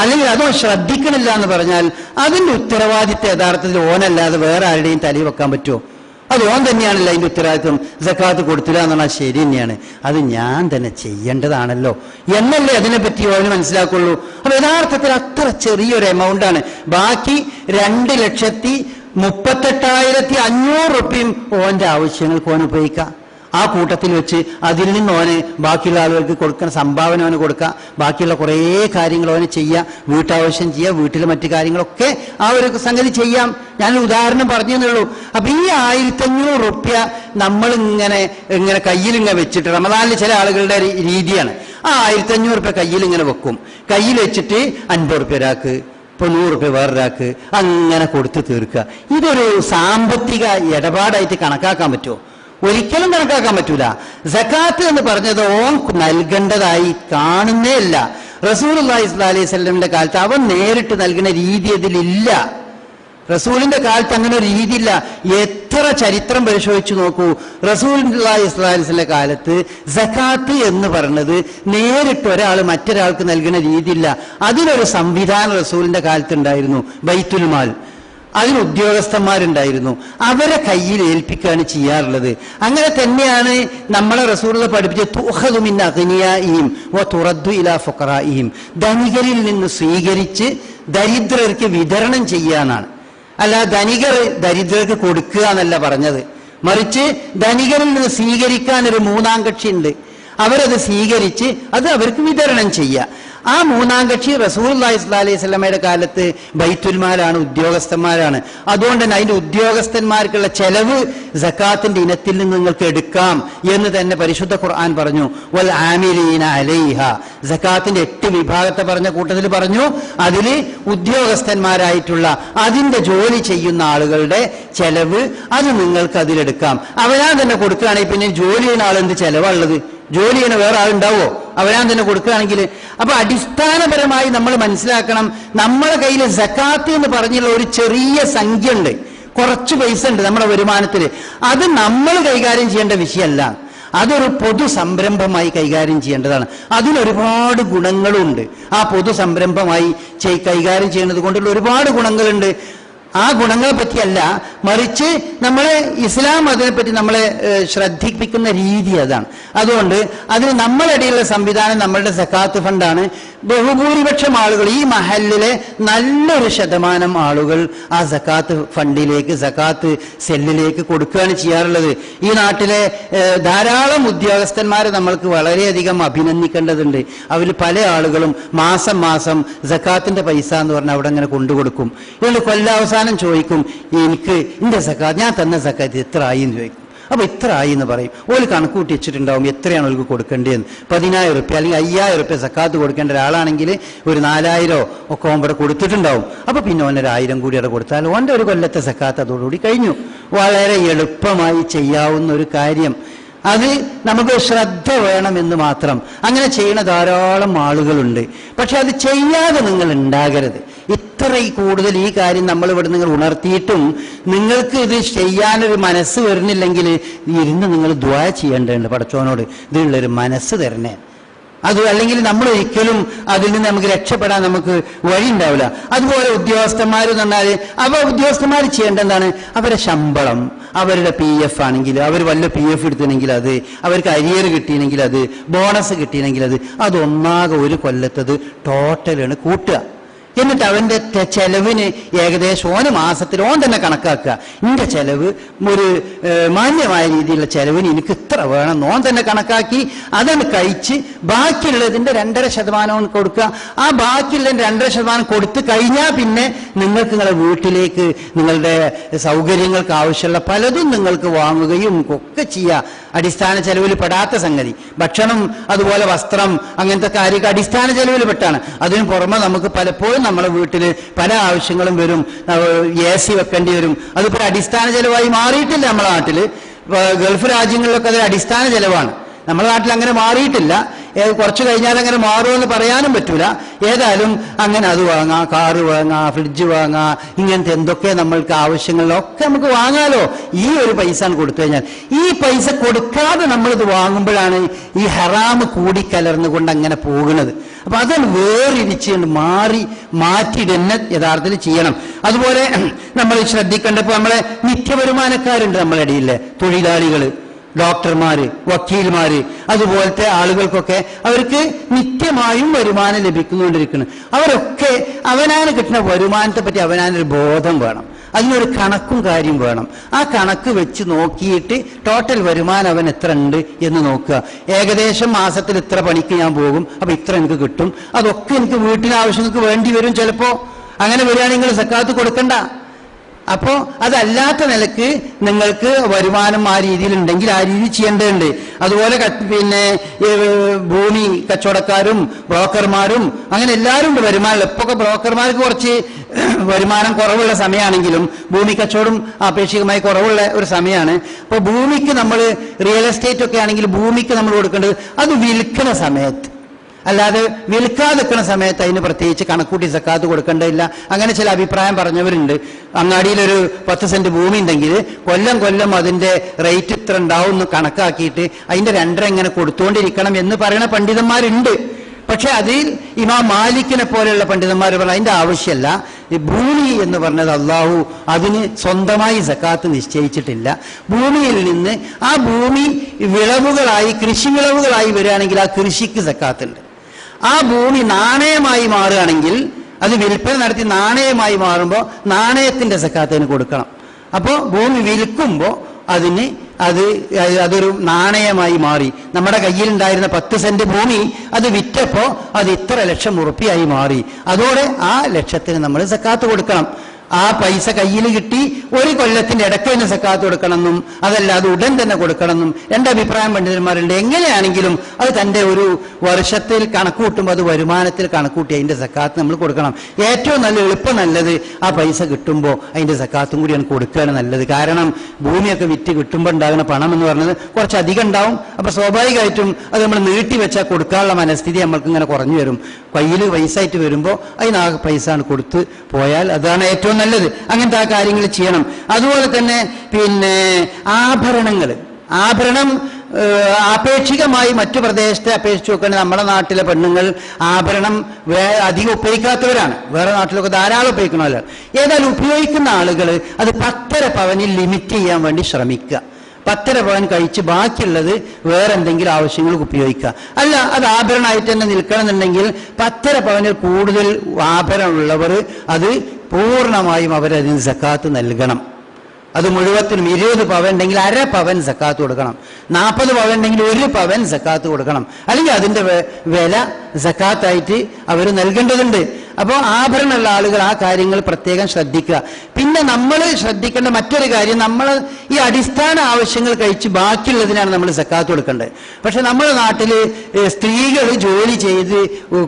അല്ലെങ്കിൽ അതോ ശ്രദ്ധിക്കണില്ല എന്ന് പറഞ്ഞാൽ, അതിന്റെ ഉത്തരവാദിത്വം യഥാർത്ഥത്തിൽ ഓനല്ലാതെ വേറെ ആരുടെയും തലയിൽ വെക്കാൻ പറ്റുമോ? അത് ഓൻ തന്നെയാണല്ലോ അതിന്റെ ഉത്തരവാദിത്വം. സക്കാത്ത് കൊടുത്തില്ല എന്നുള്ള ശരി തന്നെയാണ്, അത് ഞാൻ തന്നെ ചെയ്യേണ്ടതാണല്ലോ എന്നല്ലേ അതിനെപ്പറ്റി ഓന് മനസ്സിലാക്കുള്ളൂ. അപ്പൊ യഥാർത്ഥത്തിൽ അത്ര ചെറിയൊരു എമൗണ്ടാണ്. ബാക്കി 2,38,500 റുപ്യയും ഓന്റെ ആവശ്യങ്ങൾക്ക് ഓൻ ഉപയോഗിക്കാം. ആ കൂട്ടത്തിൽ വെച്ച് അതിൽ നിന്ന് ഓന് ബാക്കിയുള്ള ആളുകൾക്ക് കൊടുക്കുന്ന സംഭാവന ഓന് കൊടുക്കുക, ബാക്കിയുള്ള കുറേ കാര്യങ്ങൾ ഓന് ചെയ്യുക, വീട്ടാവശ്യം ചെയ്യുക, വീട്ടിലെ മറ്റു കാര്യങ്ങളൊക്കെ ആ ഒരു സംഗതി ചെയ്യാം. ഞാനൊരു ഉദാഹരണം പറഞ്ഞു എന്നുള്ളൂ. അപ്പൊ ഈ 1,500 റുപ്യ നമ്മളിങ്ങനെ കയ്യിലിങ്ങനെ വെച്ചിട്ട്, റമദാനിൽ ചില ആളുകളുടെ രീതിയാണ്, ആ 1,500 റുപ്യ കയ്യിലിങ്ങനെ വെക്കും. കയ്യിൽ വെച്ചിട്ട് 50 റുപ്യ ഒരാൾക്ക്, ഇപ്പൊ 100 റുപ്യ വേറൊരാൾക്ക്, അങ്ങനെ കൊടുത്ത് തീർക്കുക. ഇതൊരു സാമ്പത്തിക ഇടപാടായിട്ട് കണക്കാക്കാൻ പറ്റുമോ? ഒരിക്കലും കണക്കാക്കാൻ പറ്റൂല. സക്കാത്ത് എന്ന് പറഞ്ഞത് ഓൻ നൽകേണ്ടതായി കാണുന്നേ ഇല്ല. റസൂലുള്ളാഹി സ്വല്ലല്ലാഹു അലൈഹി വസല്ലമിന്റെ കാലത്ത് അവൻ നേരിട്ട് നൽകുന്ന രീതി അതിലില്ല. റസൂലിന്റെ കാലത്ത് അങ്ങനെ ഒരു രീതിയില്ല. എത്ര ചരിത്രം പരിശോധിച്ചു നോക്കൂ, റസൂലുള്ളാഹി സ്വല്ലല്ലാഹു അലൈഹി വസല്ലമിന്റെ കാലത്ത് സക്കാത്ത് എന്ന് പറയുന്നത് നേരിട്ട് ഒരാൾ മറ്റൊരാൾക്ക് നൽകുന്ന രീതിയില്ല. അതിനൊരു സംവിധാനം റസൂലിന്റെ കാലത്ത് ഉണ്ടായിരുന്നു. ബൈത്തുൽ മാൽ, അതിന് ഉദ്യോഗസ്ഥന്മാരുണ്ടായിരുന്നു, അവരെ കയ്യിൽ ഏൽപ്പിക്കുകയാണ് ചെയ്യാറുള്ളത്. അങ്ങനെ തന്നെയാണ് നമ്മളെ റസൂലുള്ളാഹി പഠിപ്പിച്ച തുഖദു മിൻ അഗ്നിയാഇഹിം വ തുറദ്ദു ഇലാ ഫുഖറാഇഹിം, ധനികരിൽ നിന്ന് സ്വീകരിച്ച് ദരിദ്രർക്ക് വിതരണം ചെയ്യാനാണ്. അല്ല ധനികർ ദരിദ്രർക്ക് കൊടുക്കുക എന്നല്ല പറഞ്ഞത്, മറിച്ച് ധനികരിൽ നിന്ന് സ്വീകരിക്കാൻ ഒരു മൂന്നാം കക്ഷി ഉണ്ട്, അവരത് സ്വീകരിച്ച് അത് അവർക്ക് വിതരണം ചെയ്യുക. ആ മൂന്നാം കക്ഷി റസൂലുള്ളാഹി സ്വല്ലല്ലാഹു അലൈഹി വസല്ലമയുടെ കാലത്ത് ബൈത്തുൽ മാലാണ്, ഉദ്യോഗസ്ഥന്മാരാണ്. അതുകൊണ്ട് തന്നെ അതിന്റെ ഉദ്യോഗസ്ഥന്മാർക്കുള്ള ചെലവ് സക്കാത്തിന്റെ ഇനത്തിൽ നിന്ന് നിങ്ങൾക്ക് എടുക്കാം എന്ന് തന്നെ പരിശുദ്ധ ഖുർആൻ പറഞ്ഞു. വൽ ആമിലീന അലൈഹ, സക്കാത്തിന്റെ 8 വിഭാഗത്തെ പറഞ്ഞ കൂട്ടത്തിൽ പറഞ്ഞു, അതില് ഉദ്യോഗസ്ഥന്മാരായിട്ടുള്ള അതിന്റെ ജോലി ചെയ്യുന്ന ആളുകളുടെ ചെലവ് അത് നിങ്ങൾക്ക് അതിലെടുക്കാം. അവരാൻ തന്നെ കൊടുക്കുകയാണെങ്കിൽ പിന്നെ ജോലി ചെയ്യുന്ന ആളെന്ത് ചെലവാണുള്ളത്? ജോലി ചെയ്യുന്ന വേറെ ആളുണ്ടാവോ? അവരാൻ തന്നെ കൊടുക്കുകയാണെങ്കിൽ. അപ്പൊ അടിസ്ഥാനപരമായി നമ്മൾ മനസ്സിലാക്കണം, നമ്മളെ കയ്യിൽ സക്കാത്ത് എന്ന് പറഞ്ഞുള്ള ഒരു ചെറിയ സംഖ്യ ഉണ്ട്, കുറച്ച് പൈസ ഉണ്ട് നമ്മുടെ വരുമാനത്തിൽ. അത് നമ്മൾ കൈകാര്യം ചെയ്യേണ്ട വിഷയമല്ല, അതൊരു പൊതു സംരംഭമായി കൈകാര്യം ചെയ്യേണ്ടതാണ്. അതിനൊരുപാട് ഗുണങ്ങളുണ്ട്. ആ പൊതു സംരംഭമായി കൈകാര്യം ചെയ്യുന്നത് കൊണ്ടുള്ള ഒരുപാട് ഗുണങ്ങളുണ്ട്. ആ ഗുണങ്ങളെ പറ്റിയല്ല, മറിച്ച് നമ്മളെ ഇസ്ലാം അതിനെപ്പറ്റി നമ്മളെ ശ്രദ്ധിപ്പിക്കുന്ന രീതി അതാണ്. അതുകൊണ്ട് അതിന് നമ്മളിടയിലുള്ള സംവിധാനം നമ്മളുടെ സക്കാത്ത് ഫണ്ടാണ്. ബഹുഭൂരിപക്ഷം ആളുകൾ, ഈ മഹല്ലിലെ നല്ലൊരു ശതമാനം ആളുകൾ ആ സക്കാത്ത് ഫണ്ടിലേക്ക്, സക്കാത്ത് സെല്ലിലേക്ക് കൊടുക്കുകയാണ് ചെയ്യാറുള്ളത്. ഈ നാട്ടിലെ ധാരാളം ഉദ്യോഗസ്ഥന്മാരെ നമ്മൾക്ക് വളരെയധികം അഭിനന്ദിക്കേണ്ടതുണ്ട്. അതിൽ പല ആളുകളും മാസം മാസം സക്കാത്തിന്റെ പൈസ എന്ന് പറഞ്ഞാൽ അവിടെ അങ്ങനെ കൊണ്ടുകൊടുക്കും. ഇതുകൊണ്ട് കൊല്ലാവസാനം ചോദിക്കും, എനിക്ക് എന്റെ സക്കാത്ത്, ഞാൻ തന്ന സക്കാത്ത് എത്ര ആയി എന്ന് ചോദിക്കും. അപ്പൊ ഇത്ര ആയി എന്ന് പറയും. ഓല് കണക്കൂട്ടി വെച്ചിട്ടുണ്ടാവും എത്രയാണ് ഓൾക്ക് കൊടുക്കേണ്ടതെന്ന്. 10,000 റുപ്യ അല്ലെങ്കിൽ 5,000 റുപ്യ സക്കാത്ത് കൊടുക്കേണ്ട ഒരാളാണെങ്കിൽ ഒരു 4,000 ഒക്കെ ഓമ്പടെ കൊടുത്തിട്ടുണ്ടാവും. അപ്പൊ പിന്നെ ഓനൊരു 1,000 കൂടി അവിടെ കൊടുത്താൽ ഓൻ്റെ ഒരു കൊല്ലത്തെ സക്കാത്ത് അതോടുകൂടി കഴിഞ്ഞു. വളരെ എളുപ്പമായി ചെയ്യാവുന്ന ഒരു കാര്യം. അത് നമുക്ക് ശ്രദ്ധ വേണമെന്ന് മാത്രം. അങ്ങനെ ചെയ്യുന്ന ധാരാളം ആളുകളുണ്ട്. പക്ഷെ അത് ചെയ്യാതെ നിങ്ങൾ ഉണ്ടാകരുത്. ഇത്ര കൂടുതൽ ഈ കാര്യം നമ്മൾ ഇവിടെ നിങ്ങൾ ഉണർത്തിയിട്ടും നിങ്ങൾക്ക് ഇത് ചെയ്യാനൊരു മനസ്സ് വരുന്നില്ലെങ്കിൽ ഇരുന്ന് നിങ്ങൾ ദുആ ചെയ്യേണ്ടതുണ്ട്. പടച്ചോനോട് ഇതിനുള്ളൊരു മനസ്സ് തരണേ. അത് അല്ലെങ്കിൽ നമ്മൾ ഒരിക്കലും അതിൽ നിന്ന് നമുക്ക് രക്ഷപ്പെടാൻ നമുക്ക് വഴി ഉണ്ടാവില്ല. അതുപോലെ ഉദ്യോഗസ്ഥന്മാർ എന്ന് പറഞ്ഞാൽ ഉദ്യോഗസ്ഥന്മാർ ചെയ്യേണ്ട എന്താണ്? അവരുടെ ശമ്പളം, അവരുടെ PF ആണെങ്കിൽ അവർ വല്ല PF എടുത്തിനെങ്കിൽ അത്, അവർക്ക് അരിയർ കിട്ടിയെങ്കിൽ അത്, ബോണസ് കിട്ടിയെങ്കിൽ അതൊന്നാകെ ഒരു കൊല്ലത്തത് ടോട്ടലാണ് കൂട്ടുക. എന്നിട്ട് അവന്റെ ചെലവിന് ഏകദേശം ഓന് മാസത്തിൽ ഓൻ തന്നെ കണക്കാക്കുക. എന്റെ ചെലവ് ഒരു മാന്യമായ രീതിയിലുള്ള ചെലവിന് എനിക്ക് ഇത്ര വേണം ഓൻ തന്നെ കണക്കാക്കി അതാണ് കഴിച്ച് ബാക്കിയുള്ളതിന്റെ 2.5% കൊടുക്കുക. ആ ബാക്കിയുള്ള 2.5% കൊടുത്തു കഴിഞ്ഞാൽ പിന്നെ നിങ്ങൾക്ക് നിങ്ങളുടെ വീട്ടിലേക്ക് നിങ്ങളുടെ സൗകര്യങ്ങൾക്ക് ആവശ്യമുള്ള പലതും നിങ്ങൾക്ക് വാങ്ങുകയും ഒക്കെ ചെയ്യുക. അടിസ്ഥാന ചെലവിൽ പെടാത്ത സംഗതി ഭക്ഷണം, അതുപോലെ വസ്ത്രം, അങ്ങനത്തെ കാര്യമൊക്കെ അടിസ്ഥാന ചെലവിൽ പെട്ടാണ്. അതിന് പുറമെ നമുക്ക് പലപ്പോഴും നമ്മുടെ വീട്ടിൽ പല ആവശ്യങ്ങളും വരും. AC വെക്കേണ്ടി വരും. അതിപ്പോൾ അടിസ്ഥാന ചെലവായി മാറിയിട്ടില്ല. നമ്മുടെ നാട്ടിൽ ഗൾഫ് രാജ്യങ്ങളിലൊക്കെ അത് അടിസ്ഥാന ചെലവാണ്. നമ്മുടെ നാട്ടിൽ അങ്ങനെ മാറിയിട്ടില്ല. കുറച്ച് കഴിഞ്ഞാൽ അങ്ങനെ മാറുമെന്ന് പറയാനും പറ്റൂല. ഏതായാലും അങ്ങനെ അത് വാങ്ങാം, കാറ് വാങ്ങാം, ഫ്രിഡ്ജ് വാങ്ങാം, ഇങ്ങനത്തെ എന്തൊക്കെ നമ്മൾക്ക് ആവശ്യങ്ങളിലൊക്കെ നമുക്ക് വാങ്ങാലോ. ഈ ഒരു പൈസ കൊടുത്തു കഴിഞ്ഞാൽ, ഈ പൈസ കൊടുക്കാതെ നമ്മളിത് വാങ്ങുമ്പോഴാണ് ഈ ഹറാമ് കൂടിക്കലർന്നുകൊണ്ട് അങ്ങനെ പോകുന്നത്. അപ്പൊ അതാണ് വേറിരിച്ചുകൊണ്ട് മാറ്റിയിടന്നെ യഥാർത്ഥത്തിൽ ചെയ്യണം. അതുപോലെ നമ്മൾ ശ്രദ്ധിക്കേണ്ടപ്പോൾ നമ്മളെ നിത്യവരുമാനക്കാരുണ്ട് നമ്മുടെ ഇടയിലെ തൊഴിലാളികൾ, ഡോക്ടർമാര്, വക്കീൽമാര്, അതുപോലത്തെ ആളുകൾക്കൊക്കെ അവർക്ക് നിത്യമായും വരുമാനം ലഭിക്കുന്നുകൊണ്ടിരിക്കുന്നു. അവരൊക്കെ അവനാന് കിട്ടുന്ന വരുമാനത്തെ പറ്റി അവനാനൊരു ബോധം വേണം. അതിനൊരു കണക്കും കാര്യം വേണം. ആ കണക്ക് വെച്ച് നോക്കിയിട്ട് ടോട്ടൽ വരുമാനം അവൻ എത്ര ഉണ്ട് എന്ന് നോക്കുക. ഏകദേശം മാസത്തിൽ ഇത്ര പണിക്ക് ഞാൻ പോകും, അപ്പൊ ഇത്ര എനിക്ക് കിട്ടും, അതൊക്കെ എനിക്ക് വീട്ടിലെ ആവശ്യങ്ങൾക്ക് വേണ്ടി വരും. ചിലപ്പോ അങ്ങനെ വരികയാണെങ്കിൽ സക്കാത്ത് കൊടുക്കണ്ട. അപ്പോ അതല്ലാത്ത നിലക്ക് നിങ്ങൾക്ക് വരുമാനം ആ രീതിയിലുണ്ടെങ്കിൽ ആ രീതി ചെയ്യേണ്ടതുണ്ട്. അതുപോലെ പിന്നെ ഭൂമി കച്ചവടക്കാരും ബ്രോക്കർമാരും അങ്ങനെ എല്ലാവരും ഉണ്ട് വരുമാനം. ഇപ്പൊക്കെ ബ്രോക്കർമാർക്ക് കുറച്ച് വരുമാനം കുറവുള്ള സമയമാണെങ്കിലും ഭൂമി കച്ചവടം ആപേക്ഷികമായി കുറവുള്ള ഒരു സമയമാണ്. അപ്പോൾ ഭൂമിക്ക് നമ്മൾ റിയൽ എസ്റ്റേറ്റ് ഒക്കെ ആണെങ്കിൽ ഭൂമിക്ക് നമ്മൾ കൊടുക്കേണ്ടത് അത് വിൽക്കുന്ന സമയത്ത്, അല്ലാതെ വിൽക്കാതെ നിൽക്കുന്ന സമയത്ത് അതിന് പ്രത്യേകിച്ച് കണക്കൂട്ടി സക്കാത്ത് കൊടുക്കേണ്ടതില്ല. അങ്ങനെ ചില അഭിപ്രായം പറഞ്ഞവരുണ്ട്. അങ്ങാടിയിലൊരു 10 സെന്റ് ഭൂമി ഉണ്ടെങ്കിൽ കൊല്ലം അതിന്റെ റേറ്റ് ഇത്ര ഉണ്ടാവും എന്ന് കണക്കാക്കിയിട്ട് അതിന്റെ 2.5 ഇങ്ങനെ കൊടുത്തുകൊണ്ടിരിക്കണം എന്ന് പറയുന്ന പണ്ഡിതന്മാരുണ്ട്. പക്ഷെ അതിൽ ഇമാം മാലിക്കിനെ പോലെയുള്ള പണ്ഡിതന്മാർ പറഞ്ഞാൽ അതിന്റെ ആവശ്യമല്ല. ഈ ഭൂമി എന്ന് പറഞ്ഞത് അള്ളാഹു അതിന് സ്വന്തമായി സക്കാത്ത് നിശ്ചയിച്ചിട്ടില്ല. ഭൂമിയിൽ നിന്ന് ആ ഭൂമി വിളവുകളായി, കൃഷി വിളവുകളായി വരികയാണെങ്കിൽ ആ കൃഷിക്ക് സക്കാത്തുണ്ട്. ആ ഭൂമി നാണയമായി മാറുകയാണെങ്കിൽ, അത് വിൽപ്പന നടത്തി നാണയമായി മാറുമ്പോൾ നാണയത്തിന്റെ സക്കാത്തിന് കൊടുക്കണം. അപ്പോൾ ഭൂമി വിൽക്കുമ്പോൾ അതൊരു നാണയമായി മാറി. നമ്മുടെ കയ്യിലുണ്ടായിരുന്ന 10 സെന്റ് ഭൂമി അത് വിറ്റപ്പോ അത് ഇത്ര ലക്ഷം ഉറുപ്പിയായി മാറി. അതോടെ ആ ലക്ഷത്തിന് നമ്മൾ സക്കാത്ത് കൊടുക്കണം. ആ പൈസ കയ്യിൽ കിട്ടി ഒരു കൊല്ലത്തിന്റെ ഇടയ്ക്ക് തന്നെ സക്കാത്ത് കൊടുക്കണമെന്നും അതല്ല അത് ഉടൻ തന്നെ കൊടുക്കണമെന്നും രണ്ടഭിപ്രായം പണ്ഡിതന്മാരുണ്ട്. എങ്ങനെയാണെങ്കിലും അത് തന്റെ ഒരു വർഷത്തിൽ കണക്കൂട്ടുമ്പോൾ അത് വരുമാനത്തിൽ കണക്കൂട്ടി അതിന്റെ സക്കാത്ത് നമ്മൾ കൊടുക്കണം. ഏറ്റവും എളുപ്പം നല്ലത് ആ പൈസ കിട്ടുമ്പോൾ അതിന്റെ സക്കാത്തും കൂടിയാണ് കൊടുക്കുകയാണ് നല്ലത്. കാരണം ഭൂമിയൊക്കെ വിറ്റ് കിട്ടുമ്പോൾ ഉണ്ടാകുന്ന പണം എന്ന് പറഞ്ഞത് കുറച്ചധികം ഉണ്ടാവും. അപ്പൊ സ്വാഭാവികമായിട്ടും അത് നമ്മൾ നീട്ടി വെച്ചാൽ കൊടുക്കാനുള്ള മനസ്ഥിതി നമ്മൾക്ക് ഇങ്ങനെ കുറഞ്ഞു വരും. കയ്യിൽ പൈസ ആയിട്ട് വരുമ്പോൾ അതിന് ആ പൈസ കൊടുത്ത് പോയാൽ അതാണ് ഏറ്റവും നല്ലത്. അങ്ങനത്തെ ആ കാര്യങ്ങൾ ചെയ്യണം. അതുപോലെ തന്നെ പിന്നെ ആഭരണം ആപേക്ഷികമായി മറ്റു പ്രദേശത്തെ അപേക്ഷിച്ച് നോക്കുകയാണെങ്കിൽ നമ്മുടെ നാട്ടിലെ പെണ്ണുങ്ങൾ ആഭരണം അധികം ഉപയോഗിക്കാത്തവരാണ്. വേറെ നാട്ടിലൊക്കെ ധാരാളം ഉപയോഗിക്കണമല്ലോ. ഏതായാലും ഉപയോഗിക്കുന്ന ആളുകൾ അത് 10.5 പവനിൽ ലിമിറ്റ് ചെയ്യാൻ വേണ്ടി ശ്രമിക്കുക. 10.5 പവൻ കഴിച്ച് ബാക്കിയുള്ളത് വേറെ എന്തെങ്കിലും ആവശ്യങ്ങൾക്ക് ഉപയോഗിക്കുക. അല്ല അത് ആഭരണമായിട്ട് തന്നെ നിൽക്കണമെന്നുണ്ടെങ്കിൽ 10.5 പവനിൽ കൂടുതൽ ആഭരണമുള്ളവർ അത് പൂർണ്ണമായും അവരതിന് സക്കാത്ത് നൽകണം. അത് മുഴുവത്തിനും 20 പവൻ ഉണ്ടെങ്കിൽ 1/2 പവൻ സക്കാത്ത് കൊടുക്കണം. 40 പവൻ ഉണ്ടെങ്കിൽ 1 പവൻ സക്കാത്ത് കൊടുക്കണം. അല്ലെങ്കിൽ അതിന്റെ വില സക്കാത്തായിട്ട് അവർ നൽകേണ്ടതുണ്ട്. അപ്പോൾ ആഭരണമുള്ള ആളുകൾ ആ കാര്യങ്ങൾ പ്രത്യേകം ശ്രദ്ധിക്കുക. പിന്നെ നമ്മൾ ശ്രദ്ധിക്കേണ്ട മറ്റൊരു കാര്യം, നമ്മൾ ഈ അടിസ്ഥാന ആവശ്യങ്ങൾ കഴിച്ച് ബാക്കിയുള്ളതിനാണ് നമ്മൾ സക്കാത്ത് കൊടുക്കേണ്ടത്. പക്ഷെ നമ്മുടെ നാട്ടിൽ സ്ത്രീകൾ ജോലി ചെയ്ത്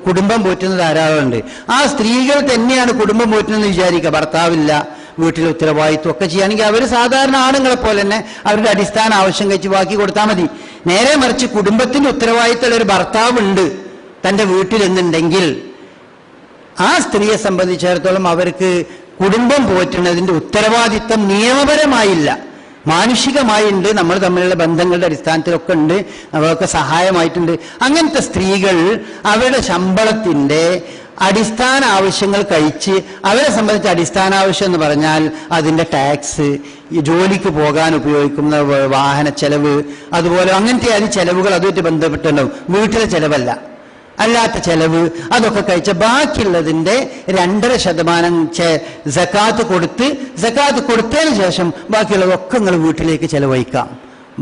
കുടുംബം പോറ്റുന്നത് ധാരാളമുണ്ട്. ആ സ്ത്രീകൾ തന്നെയാണ് കുടുംബം പോറ്റുന്നതെന്ന് വിചാരിക്കുക. ഭർത്താവില്ല, വീട്ടിലെ ഉത്തരവാദിത്വം ഒക്കെ ചെയ്യുകയാണെങ്കിൽ അവർ സാധാരണ ആണുങ്ങളെ പോലെ തന്നെ അവരുടെ അടിസ്ഥാന ആവശ്യം കഴിച്ച് ബാക്കി കൊടുത്താൽ മതി. നേരെ മറിച്ച് കുടുംബത്തിന്റെ ഉത്തരവാദിത്തമുള്ള ഒരു ഭർത്താവുണ്ട് തന്റെ വീട്ടിൽ എന്നുണ്ടെങ്കിൽ ആ സ്ത്രീയെ സംബന്ധിച്ചിടത്തോളം അവർക്ക് കുടുംബം പോറ്റുന്നതിന്റെ ഉത്തരവാദിത്തം നിയമപരമായില്ല, മാനുഷികമായി ഉണ്ട്, നമ്മൾ തമ്മിലുള്ള ബന്ധങ്ങളുടെ അടിസ്ഥാനത്തിലൊക്കെ ഉണ്ട്, അവർക്ക് സഹായമായിട്ടുണ്ട്. അങ്ങനത്തെ സ്ത്രീകൾ അവരുടെ ശമ്പളത്തിന്റെ അടിസ്ഥാന ആവശ്യങ്ങൾ കഴിച്ച്, അവരെ സംബന്ധിച്ച അടിസ്ഥാന ആവശ്യം എന്ന് പറഞ്ഞാൽ അതിന്റെ ടാക്സ്, ജോലിക്ക് പോകാൻ ഉപയോഗിക്കുന്ന വാഹന ചെലവ്, അതുപോലെ അങ്ങനത്തെ അത് ചെലവുകൾ അതുമായിട്ട് ബന്ധപ്പെട്ടുണ്ടാവും. വീട്ടിലെ ചെലവല്ല, അല്ലാത്ത ചെലവ് അതൊക്കെ കഴിച്ച ബാക്കിയുള്ളതിന്റെ 2.5% സക്കാത്ത് കൊടുത്തതിന് ശേഷം ബാക്കിയുള്ളതൊക്കെ നിങ്ങൾ വീട്ടിലേക്ക് ചെലവഴിക്കാം.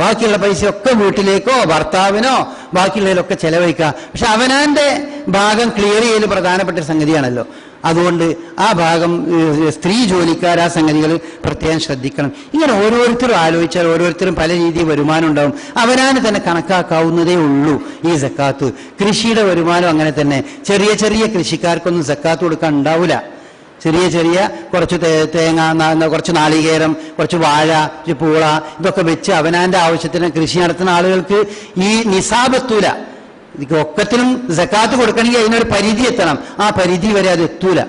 ബാക്കിയുള്ള പൈസയൊക്കെ വീട്ടിലേക്കോ ഭർത്താവിനോ ബാക്കിയുള്ളതിലൊക്കെ ചെലവഴിക്കാം. പക്ഷെ അവനാന്റെ ഭാഗം ക്ലിയർ ചെയ്യൽ പ്രധാനപ്പെട്ട സംഗതിയാണല്ലോ. അതുകൊണ്ട് ആ ഭാഗം സ്ത്രീ ജോലിക്കാർ ആ സംഗതികൾ പ്രത്യേകം ശ്രദ്ധിക്കണം. ഇങ്ങനെ ഓരോരുത്തരും ആലോചിച്ചാൽ ഓരോരുത്തരും പല രീതിയിൽ വരുമാനം ഉണ്ടാവും. അവനാന് തന്നെ കണക്കാക്കാവുന്നതേ ഉള്ളൂ ഈ സക്കാത്ത്. കൃഷിയുടെ വരുമാനം അങ്ങനെ തന്നെ. ചെറിയ ചെറിയ കൃഷിക്കാർക്കൊന്നും സക്കാത്ത് കൊടുക്കാൻ ഉണ്ടാവില്ല. ചെറിയ കുറച്ച് തേങ്ങ, കുറച്ച് നാളികേരം, കുറച്ച് വാഴ, കുറച്ച് പൂള, ഇതൊക്കെ വെച്ച് അവനാന്റെ ആവശ്യത്തിന് കൃഷി നടത്തുന്ന ആളുകൾക്ക് ഈ നിസാബെത്തൂല. ഒക്കത്തിനും സക്കാത്ത് കൊടുക്കണമെങ്കിൽ അതിനൊരു പരിധി എത്തണം. ആ പരിധി വരെ അത് എത്തൂല.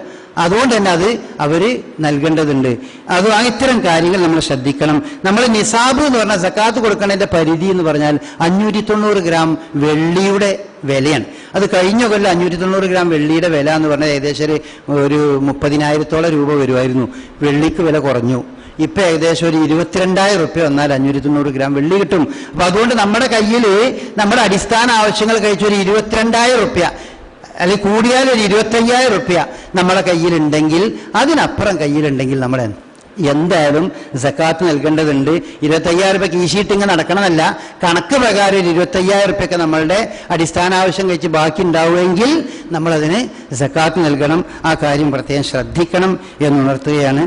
അതുകൊണ്ട് തന്നെ അത് അവര് നൽകേണ്ടതുണ്ട്. അത് ഇത്തരം കാര്യങ്ങൾ നമ്മൾ ശ്രദ്ധിക്കണം. നമ്മൾ നിസാബ് എന്ന് പറഞ്ഞാൽ സക്കാത്ത് കൊടുക്കണതിന്റെ പരിധി എന്ന് പറഞ്ഞാൽ 590 ഗ്രാം വെള്ളിയുടെ വിലയാണ്. അത് കഴിഞ്ഞ കൊല്ലം 590 ഗ്രാം വെള്ളിയുടെ വില എന്ന് പറഞ്ഞാൽ ഏകദേശം ഒരു 30,000-ഓളം രൂപ വരുമായിരുന്നു. വെള്ളിക്ക് വില കുറഞ്ഞു. ഇപ്പൊ ഏകദേശം ഒരു 22,000 റുപ്യ വന്നാൽ 590 ഗ്രാം വെള്ളി കിട്ടും. അപ്പൊ അതുകൊണ്ട് നമ്മുടെ കയ്യിൽ നമ്മുടെ അടിസ്ഥാന ആവശ്യങ്ങൾ കഴിച്ച ഒരു 22,000 റുപ്യ അല്ലെങ്കിൽ കൂടിയാൽ ഒരു 25,000 റുപ്യ നമ്മുടെ കയ്യിലുണ്ടെങ്കിൽ, അതിനപ്പുറം കയ്യിലുണ്ടെങ്കിൽ നമ്മൾ എന്തായാലും സക്കാത്ത് നൽകേണ്ടതുണ്ട്. 25,000 റുപ്യ കീശിയിട്ടിങ്ങനെ നടക്കണമെന്നല്ല, കണക്ക് പ്രകാരം ഒരു 25,000 റുപ്യൊക്കെ നമ്മളുടെ അടിസ്ഥാന ആവശ്യം കഴിച്ച് ബാക്കി ഉണ്ടാവുമെങ്കിൽ നമ്മളതിന് സക്കാത്ത് നൽകണം. ആ കാര്യം പ്രത്യേകം ശ്രദ്ധിക്കണം എന്നുണർത്തുകയാണ്.